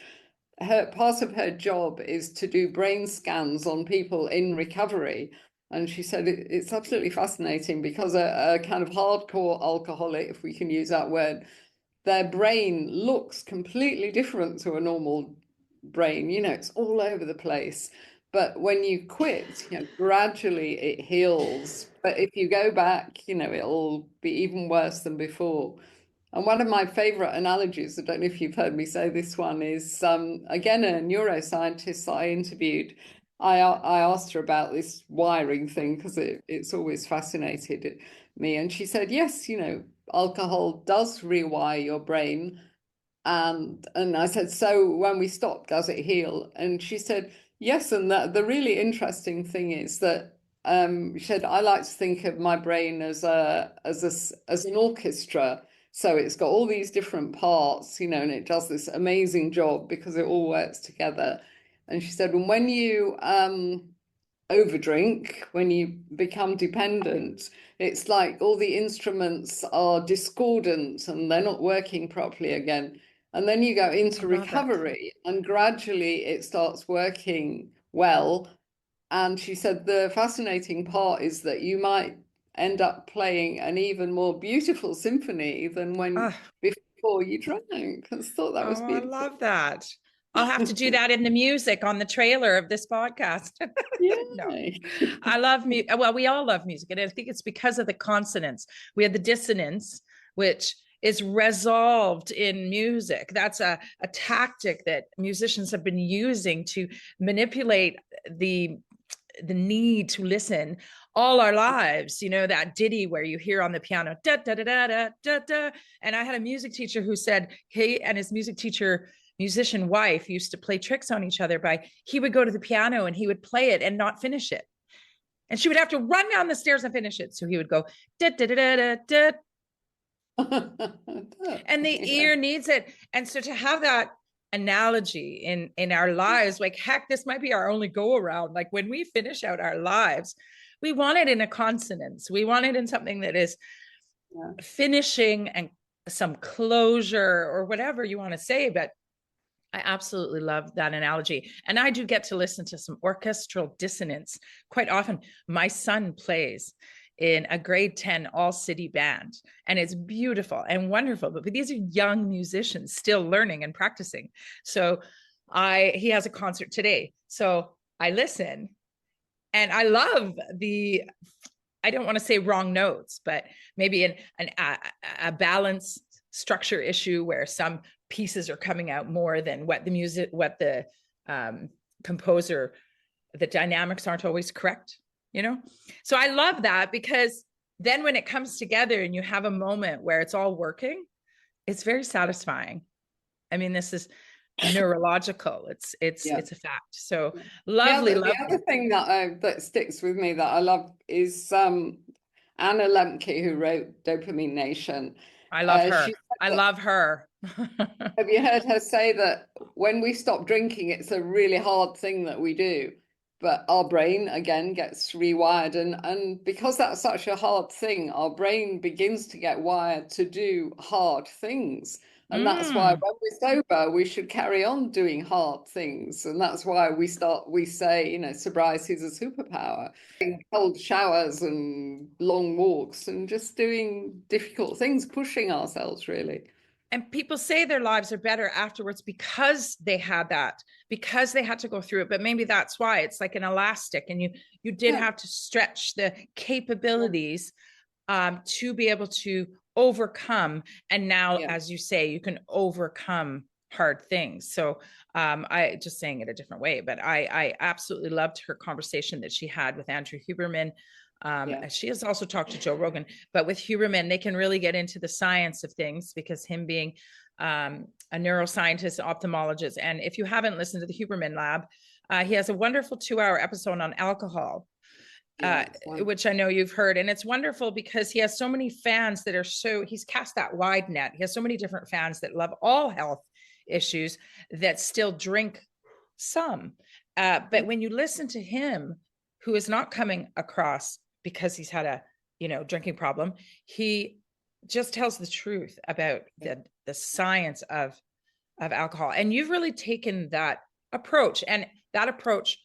her part of her job is to do brain scans on people in recovery. And she said it's absolutely fascinating because a kind of hardcore alcoholic, if we can use that word, their brain looks completely different to a normal brain. You know, it's all over the place. But when you quit, you know, gradually it heals. But if you go back, you know, it'll be even worse than before. And one of my favorite analogies, I don't know if you've heard me say this one, is again, a neuroscientist that I interviewed. I asked her about this wiring thing because it's always fascinated me. And she said, yes, you know, alcohol does rewire your brain. And I said, so when we stop, does it heal? And she said, yes. And the really interesting thing is that she said, I like to think of my brain as an orchestra. So it's got all these different parts, you know, and it does this amazing job because it all works together. And she said, and when you overdrink, when you become dependent, it's like all the instruments are discordant and they're not working properly again. And then you go into recovery and gradually it starts working well. And she said the fascinating part is that you might end up playing an even more beautiful symphony than when before you drank. I thought that was beautiful. I love that. I'll have to do that in the music on the trailer of this podcast. Yeah. No, I love music. Well, we all love music. And I think it's because of the consonants. We have the dissonance, which is resolved in music. That's a tactic that musicians have been using to manipulate the need to listen all our lives. You know, that ditty where you hear on the piano, da, da, da, da, da, da, da. And I had a music teacher who said he and his musician wife used to play tricks on each other by, he would go to the piano and he would play it and not finish it. And she would have to run down the stairs and finish it. So he would go, da, da, da, da, da, da. And the ear needs it. And so to have that analogy in our lives, like, heck, this might be our only go around. Like when we finish out our lives, we want it in a consonance. We want it in something that is finishing and some closure or whatever you want to say. But I absolutely love that analogy. And I do get to listen to some orchestral dissonance quite often. My son plays in a grade 10 all-city band, and it's beautiful and wonderful. But these are young musicians still learning and practicing. So he has a concert today. So I listen and I love I don't want to say wrong notes, but maybe a balance structure issue where some pieces are coming out more than what the composer, the dynamics aren't always correct, you know? So I love that, because then when it comes together and you have a moment where it's all working, it's very satisfying. I mean, this is neurological. It's a fact. So lovely. The other thing that sticks with me that I love is Anna Lemke, who wrote Dopamine Nation. I love her. I love her. Have you heard her say that when we stop drinking, it's a really hard thing that we do, but our brain again gets rewired, and because that's such a hard thing, our brain begins to get wired to do hard things. And that's why when we're sober, we should carry on doing hard things. And that's why we say, you know, sobriety is a superpower. Cold showers and long walks and just doing difficult things, pushing ourselves, really. And people say their lives are better afterwards because they had to go through it. But maybe that's why it's like an elastic, and you did have to stretch the capabilities to be able to overcome. And now, as you say, you can overcome hard things. So I just saying it a different way, but I absolutely loved her conversation that she had with Andrew Huberman. She has also talked to Joe Rogan, but with Huberman, they can really get into the science of things, because him being a neuroscientist, ophthalmologist. And if you haven't listened to the Huberman Lab, he has a wonderful 2-hour episode on alcohol. which I know you've heard. And it's wonderful because he has so many fans that are he's cast that wide net. He has so many different fans that love all health issues that still drink some. But when you listen to him, who is not coming across because he's had a, drinking problem, he just tells the truth about the science of alcohol. And you've really taken that approach, and that approach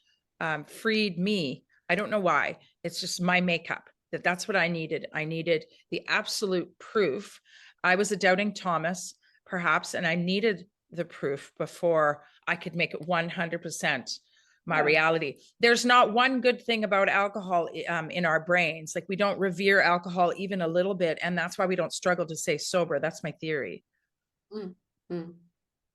freed me. I don't know why. It's just my makeup. That's what I needed. I needed the absolute proof. I was a doubting Thomas, perhaps, and I needed the proof before I could make it 100% my reality. There's not one good thing about alcohol in our brains. Like, we don't revere alcohol even a little bit, and that's why we don't struggle to stay sober. That's my theory.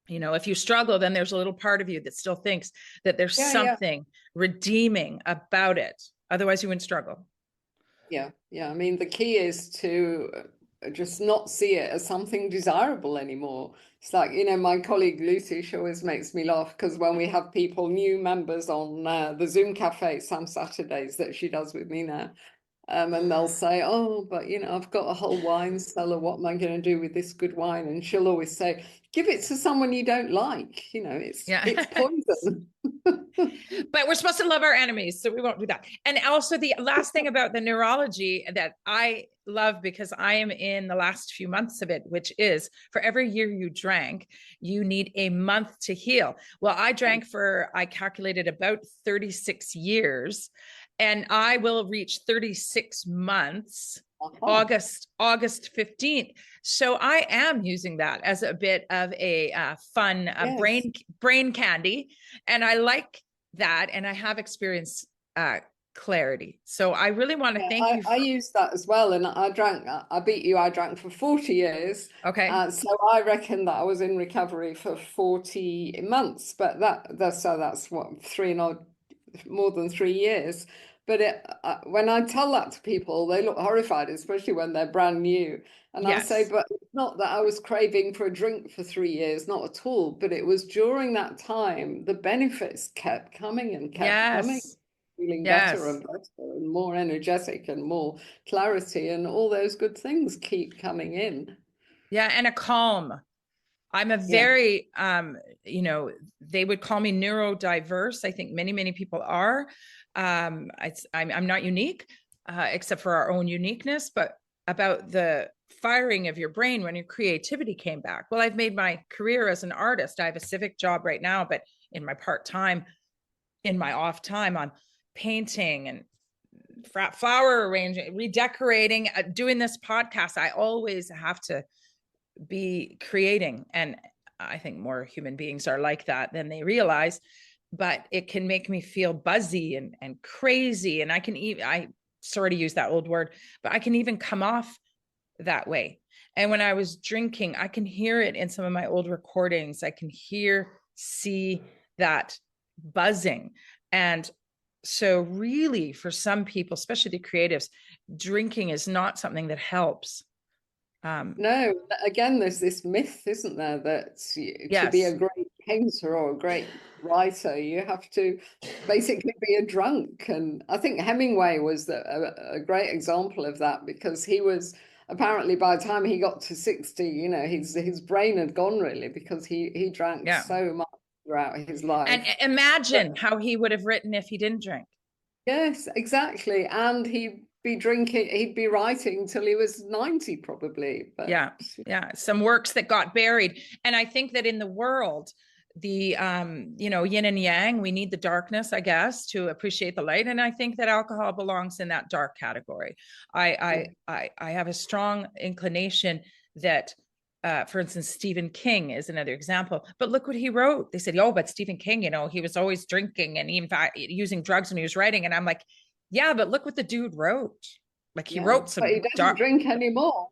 If you struggle, then there's a little part of you that still thinks that there's something redeeming about it. Otherwise, you wouldn't struggle. Yeah. I mean, the key is to just not see it as something desirable anymore. It's like, my colleague Lucy, she always makes me laugh because when we have new members on the Zoom cafe some Saturdays that she does with me now, and they'll say, oh, but I've got a whole wine cellar. What am I going to do with this good wine? And she'll always say, give it to someone you don't like. It's poison. But we're supposed to love our enemies, so we won't do that. And also, the last thing about the neurology that I love, because I am in the last few months of it, which is for every year you drank, you need a month to heal. Well, I drank I calculated about 36 years. And I will reach 36 months, August 15th. So I am using that as a bit of a fun brain candy. And I like that. And I have experienced clarity. So I really want to thank you. I used that as well. And I beat you. I drank for 40 years. Okay. So I reckon that I was in recovery for 40 months. But that's what, more than 3 years. But when I tell that to people, they look horrified, especially when they're brand new. And I say, but it's not that I was craving for a drink for 3 years, not at all. But it was during that time, the benefits kept coming and kept coming, feeling better and better and more energetic and more clarity, and all those good things keep coming in. Yeah, and a calm. I'm a very, they would call me neurodiverse. I think many people are. I'm not unique, except for our own uniqueness, but about the firing of your brain when your creativity came back. Well, I've made my career as an artist. I have a civic job right now, but in my part-time, in my off time, I'm painting and flower arranging, redecorating, doing this podcast. I always have to be creating. And I think more human beings are like that than they realize. But it can make me feel buzzy and crazy. And I sorry to use that old word, but I can even come off that way. And when I was drinking, I can hear it in some of my old recordings. I can see that buzzing. And so really, for some people, especially the creatives, drinking is not something that helps. No, again, there's this myth, isn't there, that to be a great painter or a great writer, you have to basically be a drunk. And I think Hemingway was a great example of that, because he was apparently, by the time he got to 60, his brain had gone, really, because he drank so much throughout his life. And imagine how he would have written if he didn't drink. Yes, exactly. And he'd be writing till he was 90 probably. But some works that got buried. And I think that in the world, the yin and yang, we need the darkness, I guess, to appreciate the light. And I think that alcohol belongs in that dark category. I have a strong inclination that for instance, Stephen King is another example. But look what he wrote. They said, but Stephen King, he was always drinking and in fact using drugs when he was writing. And I'm like, yeah, but look what the dude wrote. Like, he wrote some. But he doesn't drink anymore.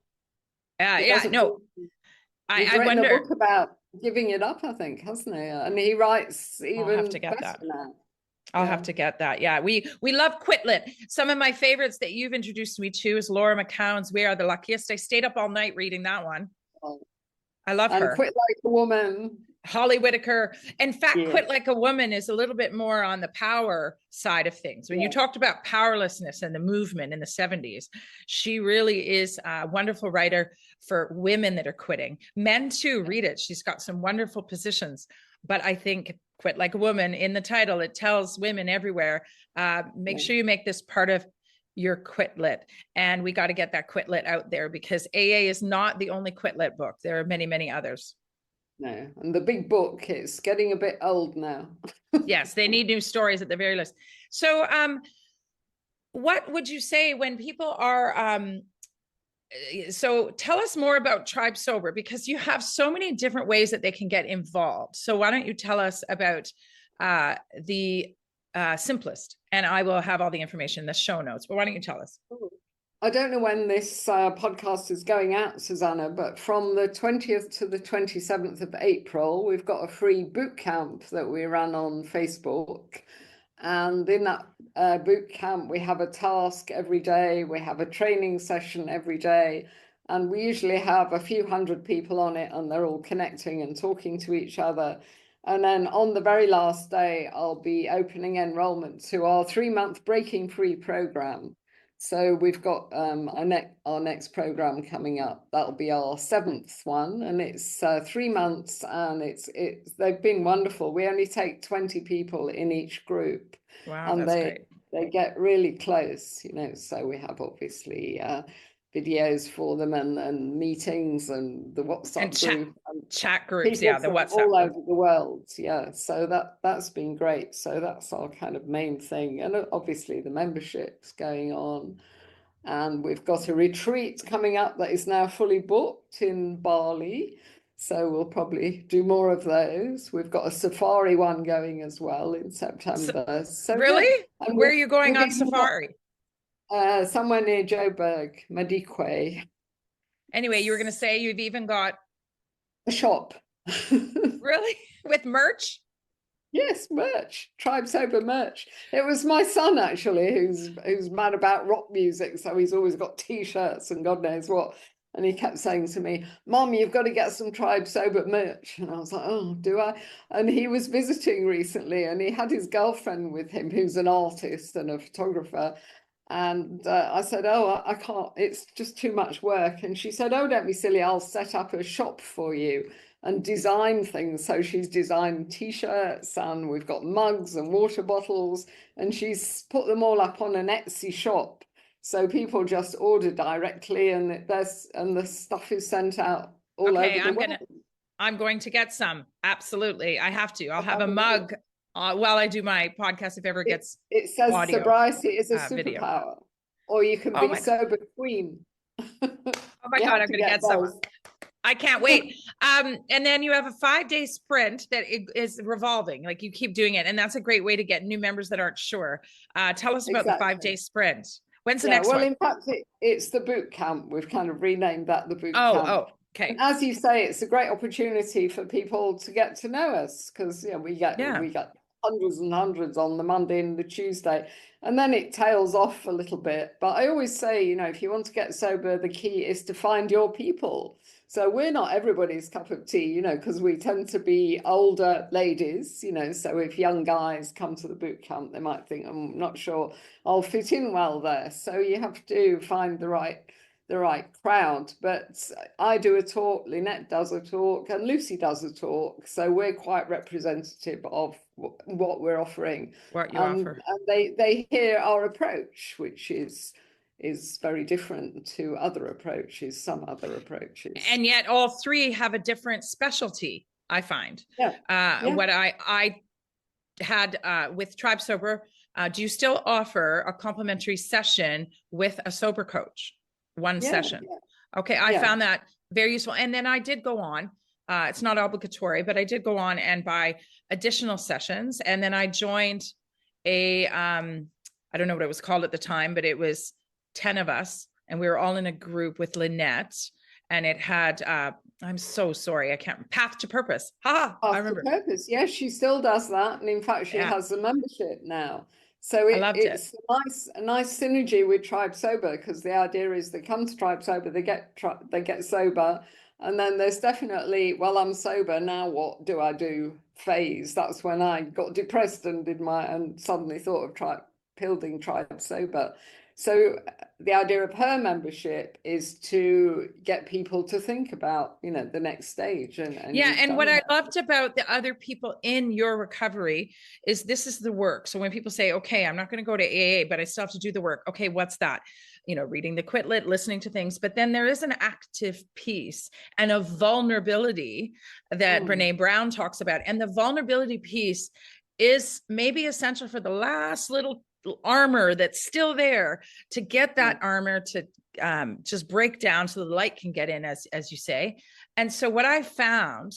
No. He's written a book about giving it up, I think, hasn't he? And he writes even I'll have to get that. Now. I'll have to get that. Yeah, we love Quitlet. Some of my favorites that you've introduced me to is Laura McCown's "We Are the Luckiest." I stayed up all night reading that one. I love her. Quit Like a Woman. Holly Whitaker. In fact, Yeah. Quit Like a Woman is a little bit more on the power side of things. When you talked about powerlessness and the movement in the 70s, she really is a wonderful writer for women that are quitting. Men too, read it. She's got some wonderful positions. But I think Quit Like a Woman, in the title, it tells women everywhere, make sure you make this part of your quit lit. And we got to get that quit lit out there, because AA is not the only quit lit book. There are many, many others. No, and the big book, it's getting a bit old now. Yes, they need new stories at the very least. So what would you say when people are so tell us more about Tribe Sober, because you have so many different ways that they can get involved. So why don't you tell us about the simplest, and I will have all the information in the show notes, but why don't you tell us? I don't know when this podcast is going out, Susanna, but from the 20th to the 27th of April, we've got a free boot camp that we ran on Facebook. And in that boot camp, we have a task every day. We have a training session every day. And we usually have a few hundred people on it, and they're all connecting and talking to each other. And then on the very last day, I'll be opening enrollment to our 3-month Breaking Free program. So we've got our next program coming up. That'll be our 7th one, and it's 3 months, and they've been wonderful. We only take 20 people in each group. Wow, and that's great. They get really close, so we have obviously videos for them, and meetings, and the WhatsApp And group, chat groups, people the from WhatsApp all group. over the world. So that's been great. So that's our kind of main thing, and obviously the membership's going on, and we've got a retreat coming up that is now fully booked in Bali, so we'll probably do more of those. We've got a safari one going as well in September. So really? And where are you going on safari? Somewhere near Joburg, Madikwe. Anyway, you were going to say you've even got a shop. Really? With merch? Yes, merch, Tribe Sober merch. It was my son, actually, who's mad about rock music, so he's always got T-shirts and God knows what. And he kept saying to me, "Mom, you've got to get some Tribe Sober merch." And I was like, "Oh, do I?" And he was visiting recently, and he had his girlfriend with him, who's an artist and a photographer. And I said, "Oh, I can't, it's just too much work." And she said, "Oh, don't be silly, I'll set up a shop for you and design things." So she's designed T-shirts, and we've got mugs and water bottles, and she's put them all up on an Etsy shop. So people just order directly, and the stuff is sent out all over the world. I'm going to get some. Absolutely. I have to. I'll have a mug while I do my podcast, if ever gets it says audio, sobriety is a superpower, video. Or you can be sober queen. Oh my God, I'm going to get some. I can't wait. And then you have a 5-day sprint that is revolving, like you keep doing it. And that's a great way to get new members that aren't sure. Tell us about the 5-day sprint. When's the next one? Well, in fact, it's the boot camp. We've kind of renamed that the boot camp. Oh, okay. And as you say, it's a great opportunity for people to get to know us, because we get hundreds and hundreds on the Monday and the Tuesday, and then it tails off a little bit. But I always say, if you want to get sober, the key is to find your people. So we're not everybody's cup of tea, because we tend to be older ladies, so if young guys come to the boot camp, they might think, "I'm not sure I'll fit in well there." So you have to find the right crowd. But I do a talk, Lynette does a talk, and Lucy does a talk. So we're quite representative of what we're offering. What you offer. And they hear our approach, which is very different to some other approaches. And yet all three have a different specialty, I find. What I had with Tribe Sober, do you still offer a complimentary session with a sober coach? One session. Okay, I found that very useful. And then I did go on, it's not obligatory, but I did go on and buy additional sessions. And then I joined I don't know what it was called at the time, but it was 10 of us, and we were all in a group with Lynette, and it had I'm so sorry, I can't, Path to Purpose. I remember. Path to Purpose. Yes, she still does that, and in fact she has a membership now. So it's a nice synergy with Tribe Sober, because the idea is they come to Tribe Sober, they get sober, And then there's definitely, well, I'm sober, now what do I do phase. That's when I got depressed and suddenly thought of building Tribe Sober. So the idea of her membership is to get people to think about, the next stage. And Yeah. you've And what done I that. loved about the other people in your recovery is this is the work. So when people say, okay, I'm not going to go to AA, but I still have to do the work. Okay, what's that? Reading the Quitlet, listening to things, but then there is an active piece and a vulnerability that Brene Brown talks about. And the vulnerability piece is maybe essential for the last little armor that's still there to get that armor to just break down so the light can get in, as you say. And so what I found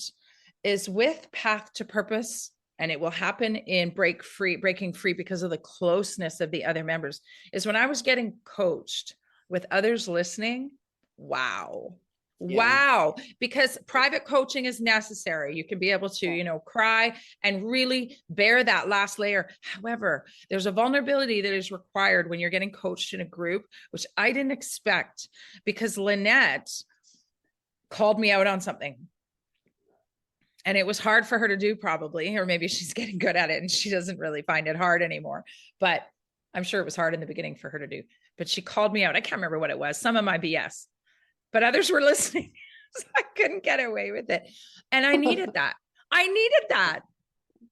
is with Path to Purpose, and it will happen in Breaking Free because of the closeness of the other members, is when I was getting coached with others listening. Wow. Wow. Because private coaching is necessary. You can be able to, cry and really bear that last layer. However, there's a vulnerability that is required when you're getting coached in a group, which I didn't expect, because Lynette called me out on something. And it was hard for her to do, probably, or maybe she's getting good at it and she doesn't really find it hard anymore. But I'm sure it was hard in the beginning for her to do. But she called me out. I can't remember what it was. Some of my BS, but others were listening. So I couldn't get away with it. And I needed that.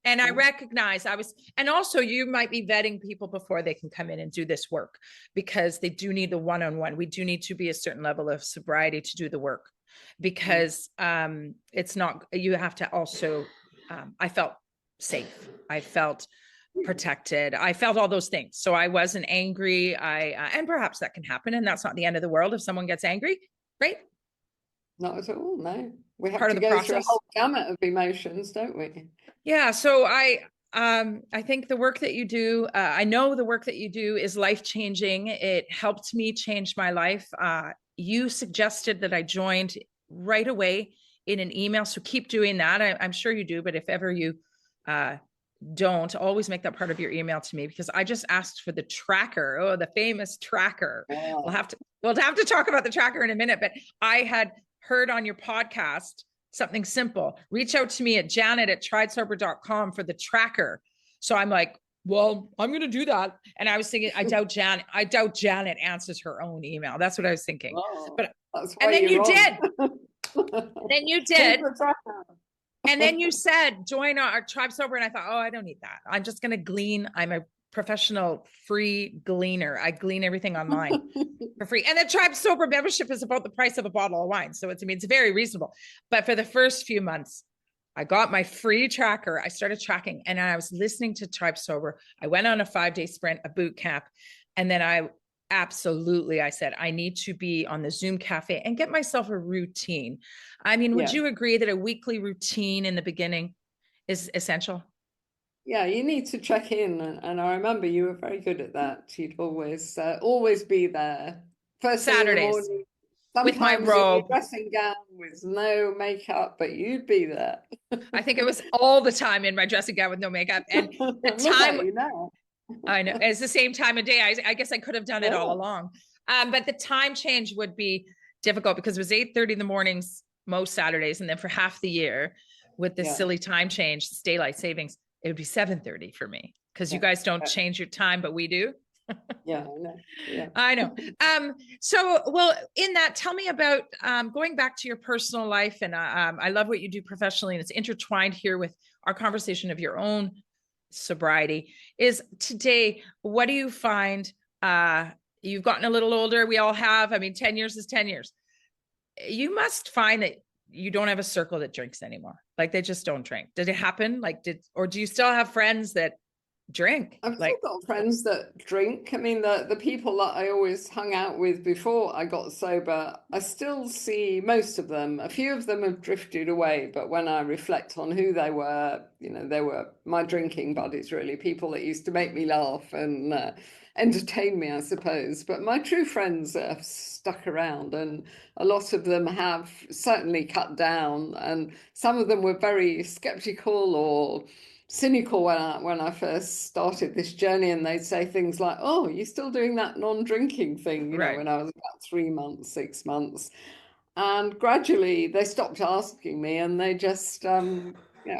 And I recognize and also you might be vetting people before they can come in and do this work, because they do need the one-on-one. We do need to be a certain level of sobriety to do the work, because it's not, you have to also, I felt safe. I felt protected. I felt all those things. So I wasn't angry. And perhaps that can happen. And that's not the end of the world if someone gets angry, right? Not at all, no. We have Part to of the go through a process. whole gamut of emotions, don't we? Yeah. So I think the work that you do, I know the work that you do is life-changing. It helped me change my life. You suggested that I joined right away in an email. So keep doing that. I'm sure you do, but if ever you don't, always make that part of your email to me, because I just asked for the tracker. Oh, the famous tracker. Yeah. We'll have to talk about the tracker in a minute, but I had heard on your podcast something simple. Reach out to me at janet@triedsober.com for the tracker. So I'm like, well, I'm going to do that. And I was thinking, I doubt Janet answers her own email. That's what I was thinking. Oh, but that's and why then you you're did. on. Then you did. And then you said, join our Tribe Sober. And I thought, oh, I don't need that. I'm just going to glean. I'm a professional free gleaner. I glean everything online for free. And the Tribe Sober membership is about the price of a bottle of wine. So it's very reasonable. But for the first few months, I got my free tracker. I started tracking and I was listening to Tribe Sober. I went on a 5-day sprint, a boot camp. And then I said, I need to be on the Zoom cafe and get myself a routine. I mean, would you agree that a weekly routine in the beginning is essential? Yeah, you need to check in. And I remember you were very good at that. You'd always be there. First thing in the Saturdays. morning, With my sometimes in robe. your dressing gown with no makeup, but you'd be there. I think it was all the time in my dressing gown with no makeup. And the time, I know, it's the same time of day. I guess I could have done it all along. But the time change would be difficult because it was 8:30 in the mornings most Saturdays. And then for half the year with this silly time change, this daylight savings, it would be 7:30 for me, because you guys don't change your time, but we do. Yeah, I know. Yeah. I know. So, well, in that, tell me about going back to your personal life. And I love what you do professionally, and it's intertwined here with our conversation of your own sobriety. Is today, what do you find? You've gotten a little older. We all have. I mean, 10 years is 10 years. You must find that you don't have a circle that drinks anymore. Like they just don't drink. Did it happen? Or do you still have friends that drink? I've still got friends that drink. I mean, the people that I always hung out with before I got sober, I still see most of them. A few of them have drifted away, but when I reflect on who they were, they were my drinking buddies, really, people that used to make me laugh and entertain me, I suppose. But my true friends have stuck around, and a lot of them have certainly cut down, and some of them were very skeptical or cynical when I first started this journey, and they'd say things like, "Oh, you're still doing that non-drinking thing," when I was about 3 months, 6 months. And gradually they stopped asking me, and they just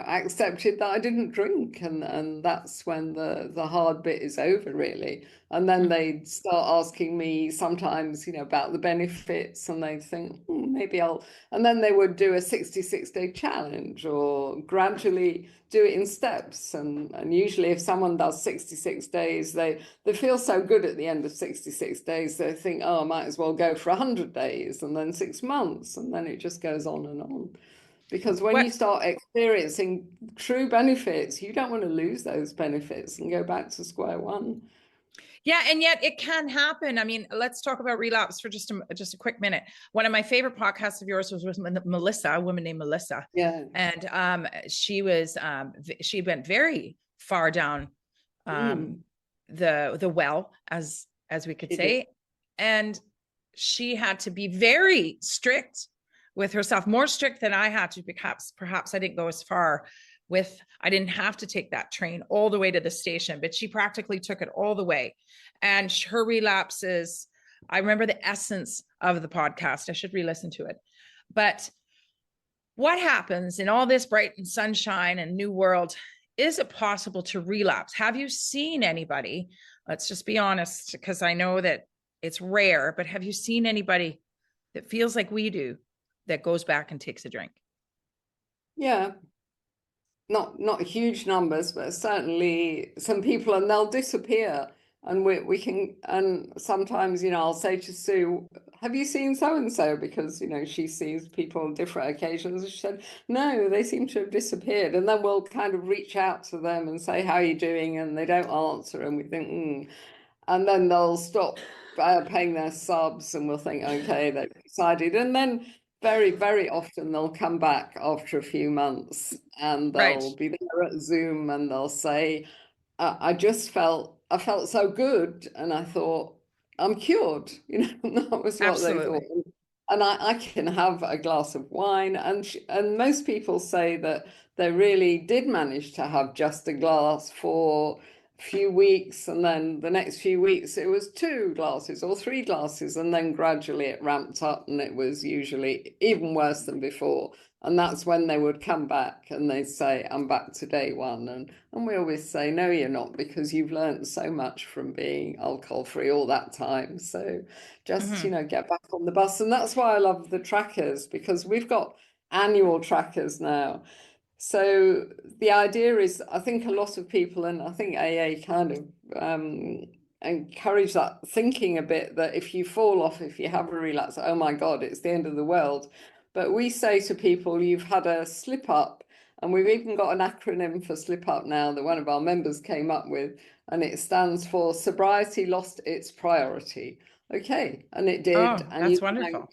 accepted that I didn't drink, and that's when the hard bit is over, really. And then Mhm. they'd start asking me sometimes, about the benefits, and they'd think, maybe I'll. And then they would do a 66-day challenge, or gradually do it in steps. And usually, if someone does 66 days, they feel so good at the end of 66 days, they think, oh, I might as well go for 100 days, and then 6 months, and then it just goes on and on. Because when What you start experiencing true benefits, you don't want to lose those benefits and go back to square one. Yeah, and yet it can happen. I mean, let's talk about relapse for just a quick minute. One of my favorite podcasts of yours was with Melissa, a woman named Melissa, Yeah. and she went very far down Mm, the well, as we could she did. say, and she had to be very strict with herself, more strict than I had to. Perhaps I didn't go as far with, I didn't have to take that train all the way to the station, but she practically took it all the way. And her relapses, I remember the essence of the podcast. I should re-listen to it. But what happens in all this bright and sunshine and new world? Is it possible to relapse? Have you seen anybody? Let's just be honest, because I know that it's rare, but have you seen anybody that feels like we do that goes back and takes a drink? Yeah. Not huge numbers, but certainly some people, and they'll disappear. And we can, and sometimes, I'll say to Sue, have you seen so and so? Because, she sees people on different occasions. She said, no, they seem to have disappeared. And then we'll kind of reach out to them and say, how are you doing? And they don't answer. And we think, and then they'll stop paying their subs, and we'll think, okay, they've decided. And then very, very often they'll come back after a few months, and Right. they'll be there at Zoom, and they'll say, I felt so good, and I thought, I'm cured. That was what they thought. Absolutely. And I can have a glass of wine, and most people say that they really did manage to have just a glass for a few weeks, and then the next few weeks it was 2 glasses or 3 glasses, and then gradually it ramped up, and it was usually even worse than before. And that's when they would come back and they'd say, I'm back to day one. And we always say, no, you're not, because you've learned so much from being alcohol free all that time. So just, Mm-hmm. get back on the bus. And that's why I love the trackers, because we've got annual trackers now. So the idea is, I think a lot of people, and I think AA kind of encourage that thinking a bit, that if you fall off, if you have a relapse, oh my God, it's the end of the world. But we say to people, you've had a slip up, and we've even got an acronym for slip up now that one of our members came up with, and it stands for sobriety lost its priority. Okay, and it did, Oh, and that's wonderful.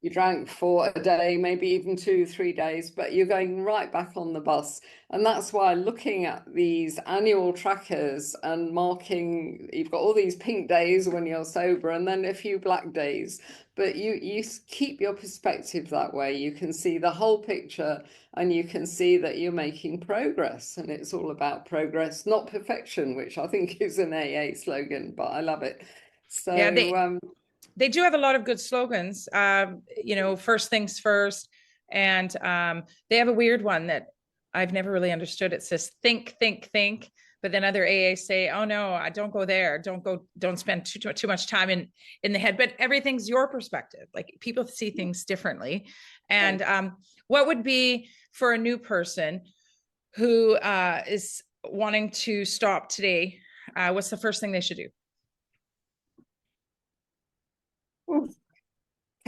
you drank for a day, maybe even 2, 3 days, but you're going right back on the bus. And that's why looking at these annual trackers and marking, you've got all these pink days when you're sober, and then a few black days. But you keep your perspective that way. You can see the whole picture, and you can see that you're making progress. And it's all about progress, not perfection, which I think is an AA slogan, but I love it. Yeah, So they do have a lot of good slogans. First things first, and they have a weird one that I've never really understood. It says think, think, think, but then other AA say, "Oh no, I don't go there. Don't spend too much time in the head." But everything's your perspective. Like people see things differently. And what would be for a new person who is wanting to stop today? What's the first thing they should do?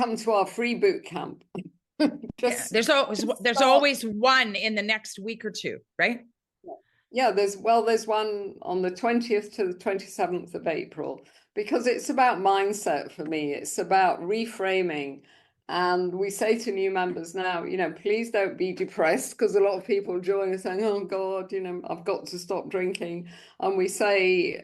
come to our free boot camp. Yeah, just, there's start. always one in the next week or two, right? Yeah, there's one on the 20th to the 27th of April, because it's about mindset for me. It's about reframing. And we say to new members now, please don't be depressed, because a lot of people join us saying, oh God, I've got to stop drinking. And we say,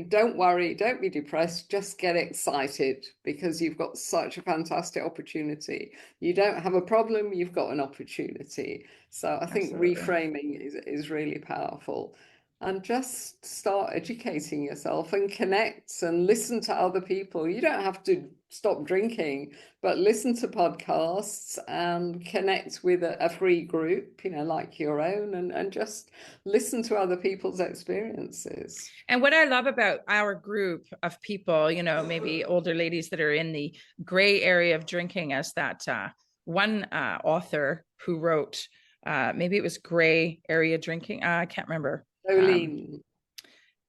don't worry, don't be depressed, just get excited, because you've got such a fantastic opportunity. You don't have a problem, you've got an opportunity. So I think Absolutely. reframing is really powerful. and just start educating yourself and connect and listen to other people. You don't have to stop drinking, but listen to podcasts and connect with a free group, like your own, and just listen to other people's experiences. And what I love about our group of people, maybe older ladies that are in the gray area of drinking, as that one author who wrote, maybe it was gray area drinking. I can't remember.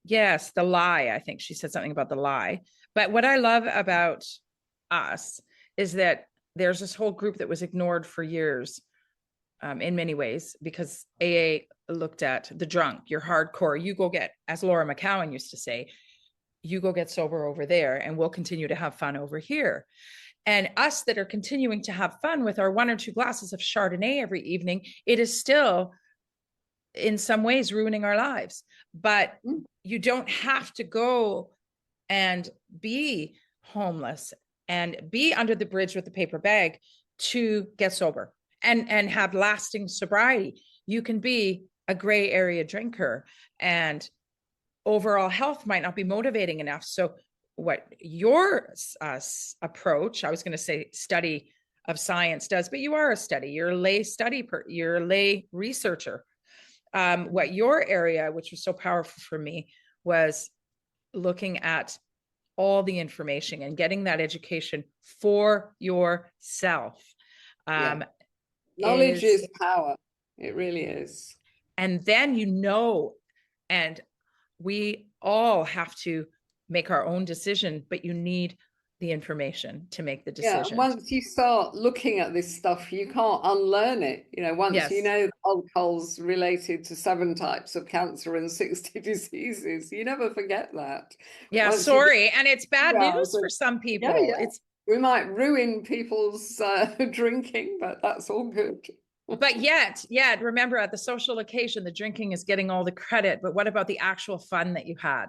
Yes, the lie. I think she said something about the lie. But what I love about us is that there's this whole group that was ignored for years, in many ways, because AA looked at the drunk, you're hardcore, you go get, as Laura McCowan used to say, you go get sober over there and we'll continue to have fun over here. And us that are continuing to have fun with our 1 or 2 glasses of Chardonnay every evening, it is still in some ways ruining our lives. But you don't have to go and be homeless and be under the bridge with the paper bag to get sober and have lasting sobriety. You can be a gray area drinker, and overall health might not be motivating enough. So what your approach, I was going to say study of science does, but you are a study, you're a lay you're a lay researcher. What your area, which was so powerful for me, was looking at all the information and getting that education for yourself. Knowledge is power. It really is. And then, and we all have to make our own decision, but you need the information to make the decision. Yeah, once you start looking at this stuff, you can't unlearn it. Once you know that alcohol's related to 7 types of cancer and 60 diseases, you never forget that. Yeah, once and it's bad news for some people. We might ruin people's drinking, but that's all good. But yet, remember, at the social occasion, the drinking is getting all the credit. But what about the actual fun that you had?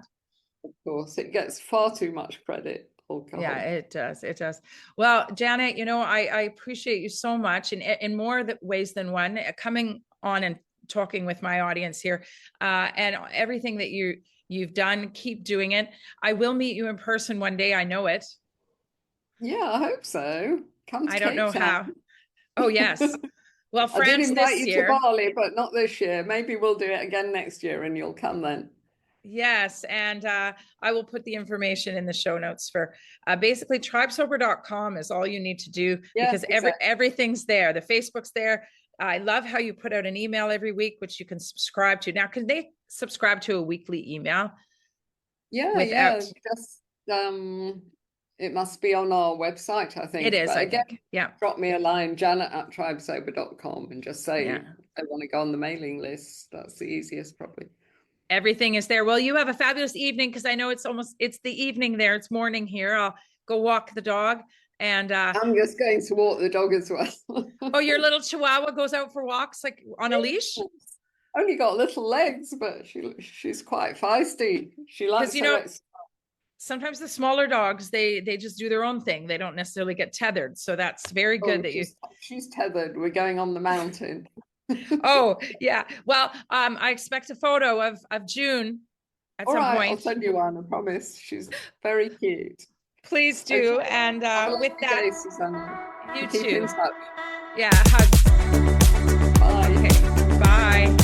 Of course, it gets far too much credit. Alcohol. Yeah, it does. It does. Well, Janet, I appreciate you so much in more ways than one, coming on and talking with my audience here, and everything that you've done. Keep doing it. I will meet you in person one day. I know it. Yeah, I hope so. Come to I don't know Cape how. Town. Oh, yes. Well, France I did invite this you year. to Bali, but not this year. Maybe we'll do it again next year and you'll come then. Yes. And I will put the information in the show notes for basically tribesober.com is all you need to do, because everything's there. The Facebook's there. I love how you put out an email every week, which you can subscribe to. Now, can they subscribe to a weekly email? Yeah. Just it must be on our website, I think. It is, I think. Yeah. Drop me a line, janet@tribesober.com, and just say I want to go on the mailing list. That's the easiest, probably. Everything is there. Well, you have a fabulous evening, because I know it's the evening there. It's morning here. I'll go walk the dog. And I'm just going to walk the dog as well. Oh, your little Chihuahua goes out for walks like on a leash? Only got little legs, but she's quite feisty. She likes sometimes the smaller dogs, they just do their own thing. They don't necessarily get tethered. So that's very good she's tethered. We're going on the mountain. Oh, yeah. Well, I expect a photo of June at some point. I'll send you one, I promise. She's very cute. Please do. Okay. And with that, Susanna. You Keep too. In touch. Yeah, hugs. Bye. Okay, bye.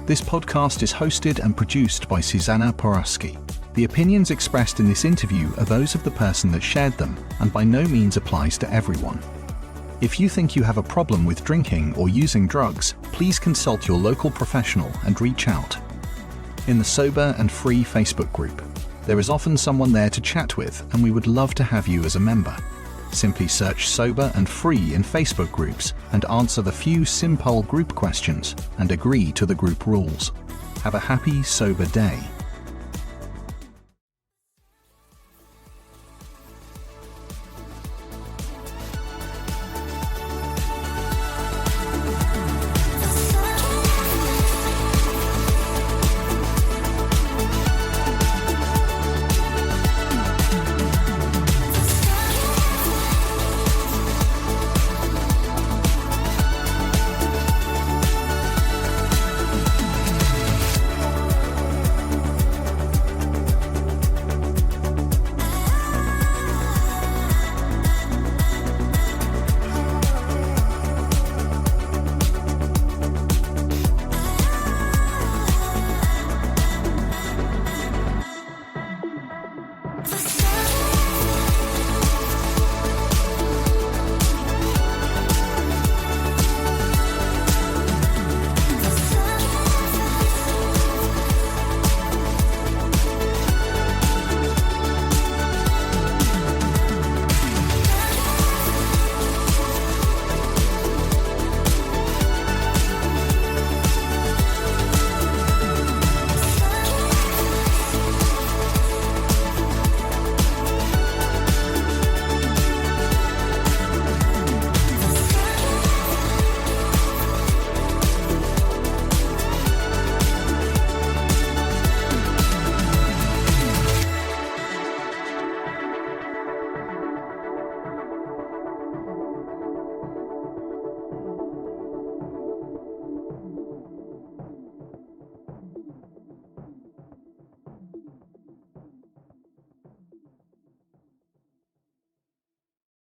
This podcast is hosted and produced by Susanna Porowski. The opinions expressed in this interview are those of the person that shared them, and by no means applies to everyone. If you think you have a problem with drinking or using drugs, please consult your local professional and reach out. In the Sober and Free Facebook group, there is often someone there to chat with, and we would love to have you as a member. Simply search Sober and Free in Facebook groups and answer the few simple group questions and agree to the group rules. Have a happy, sober day.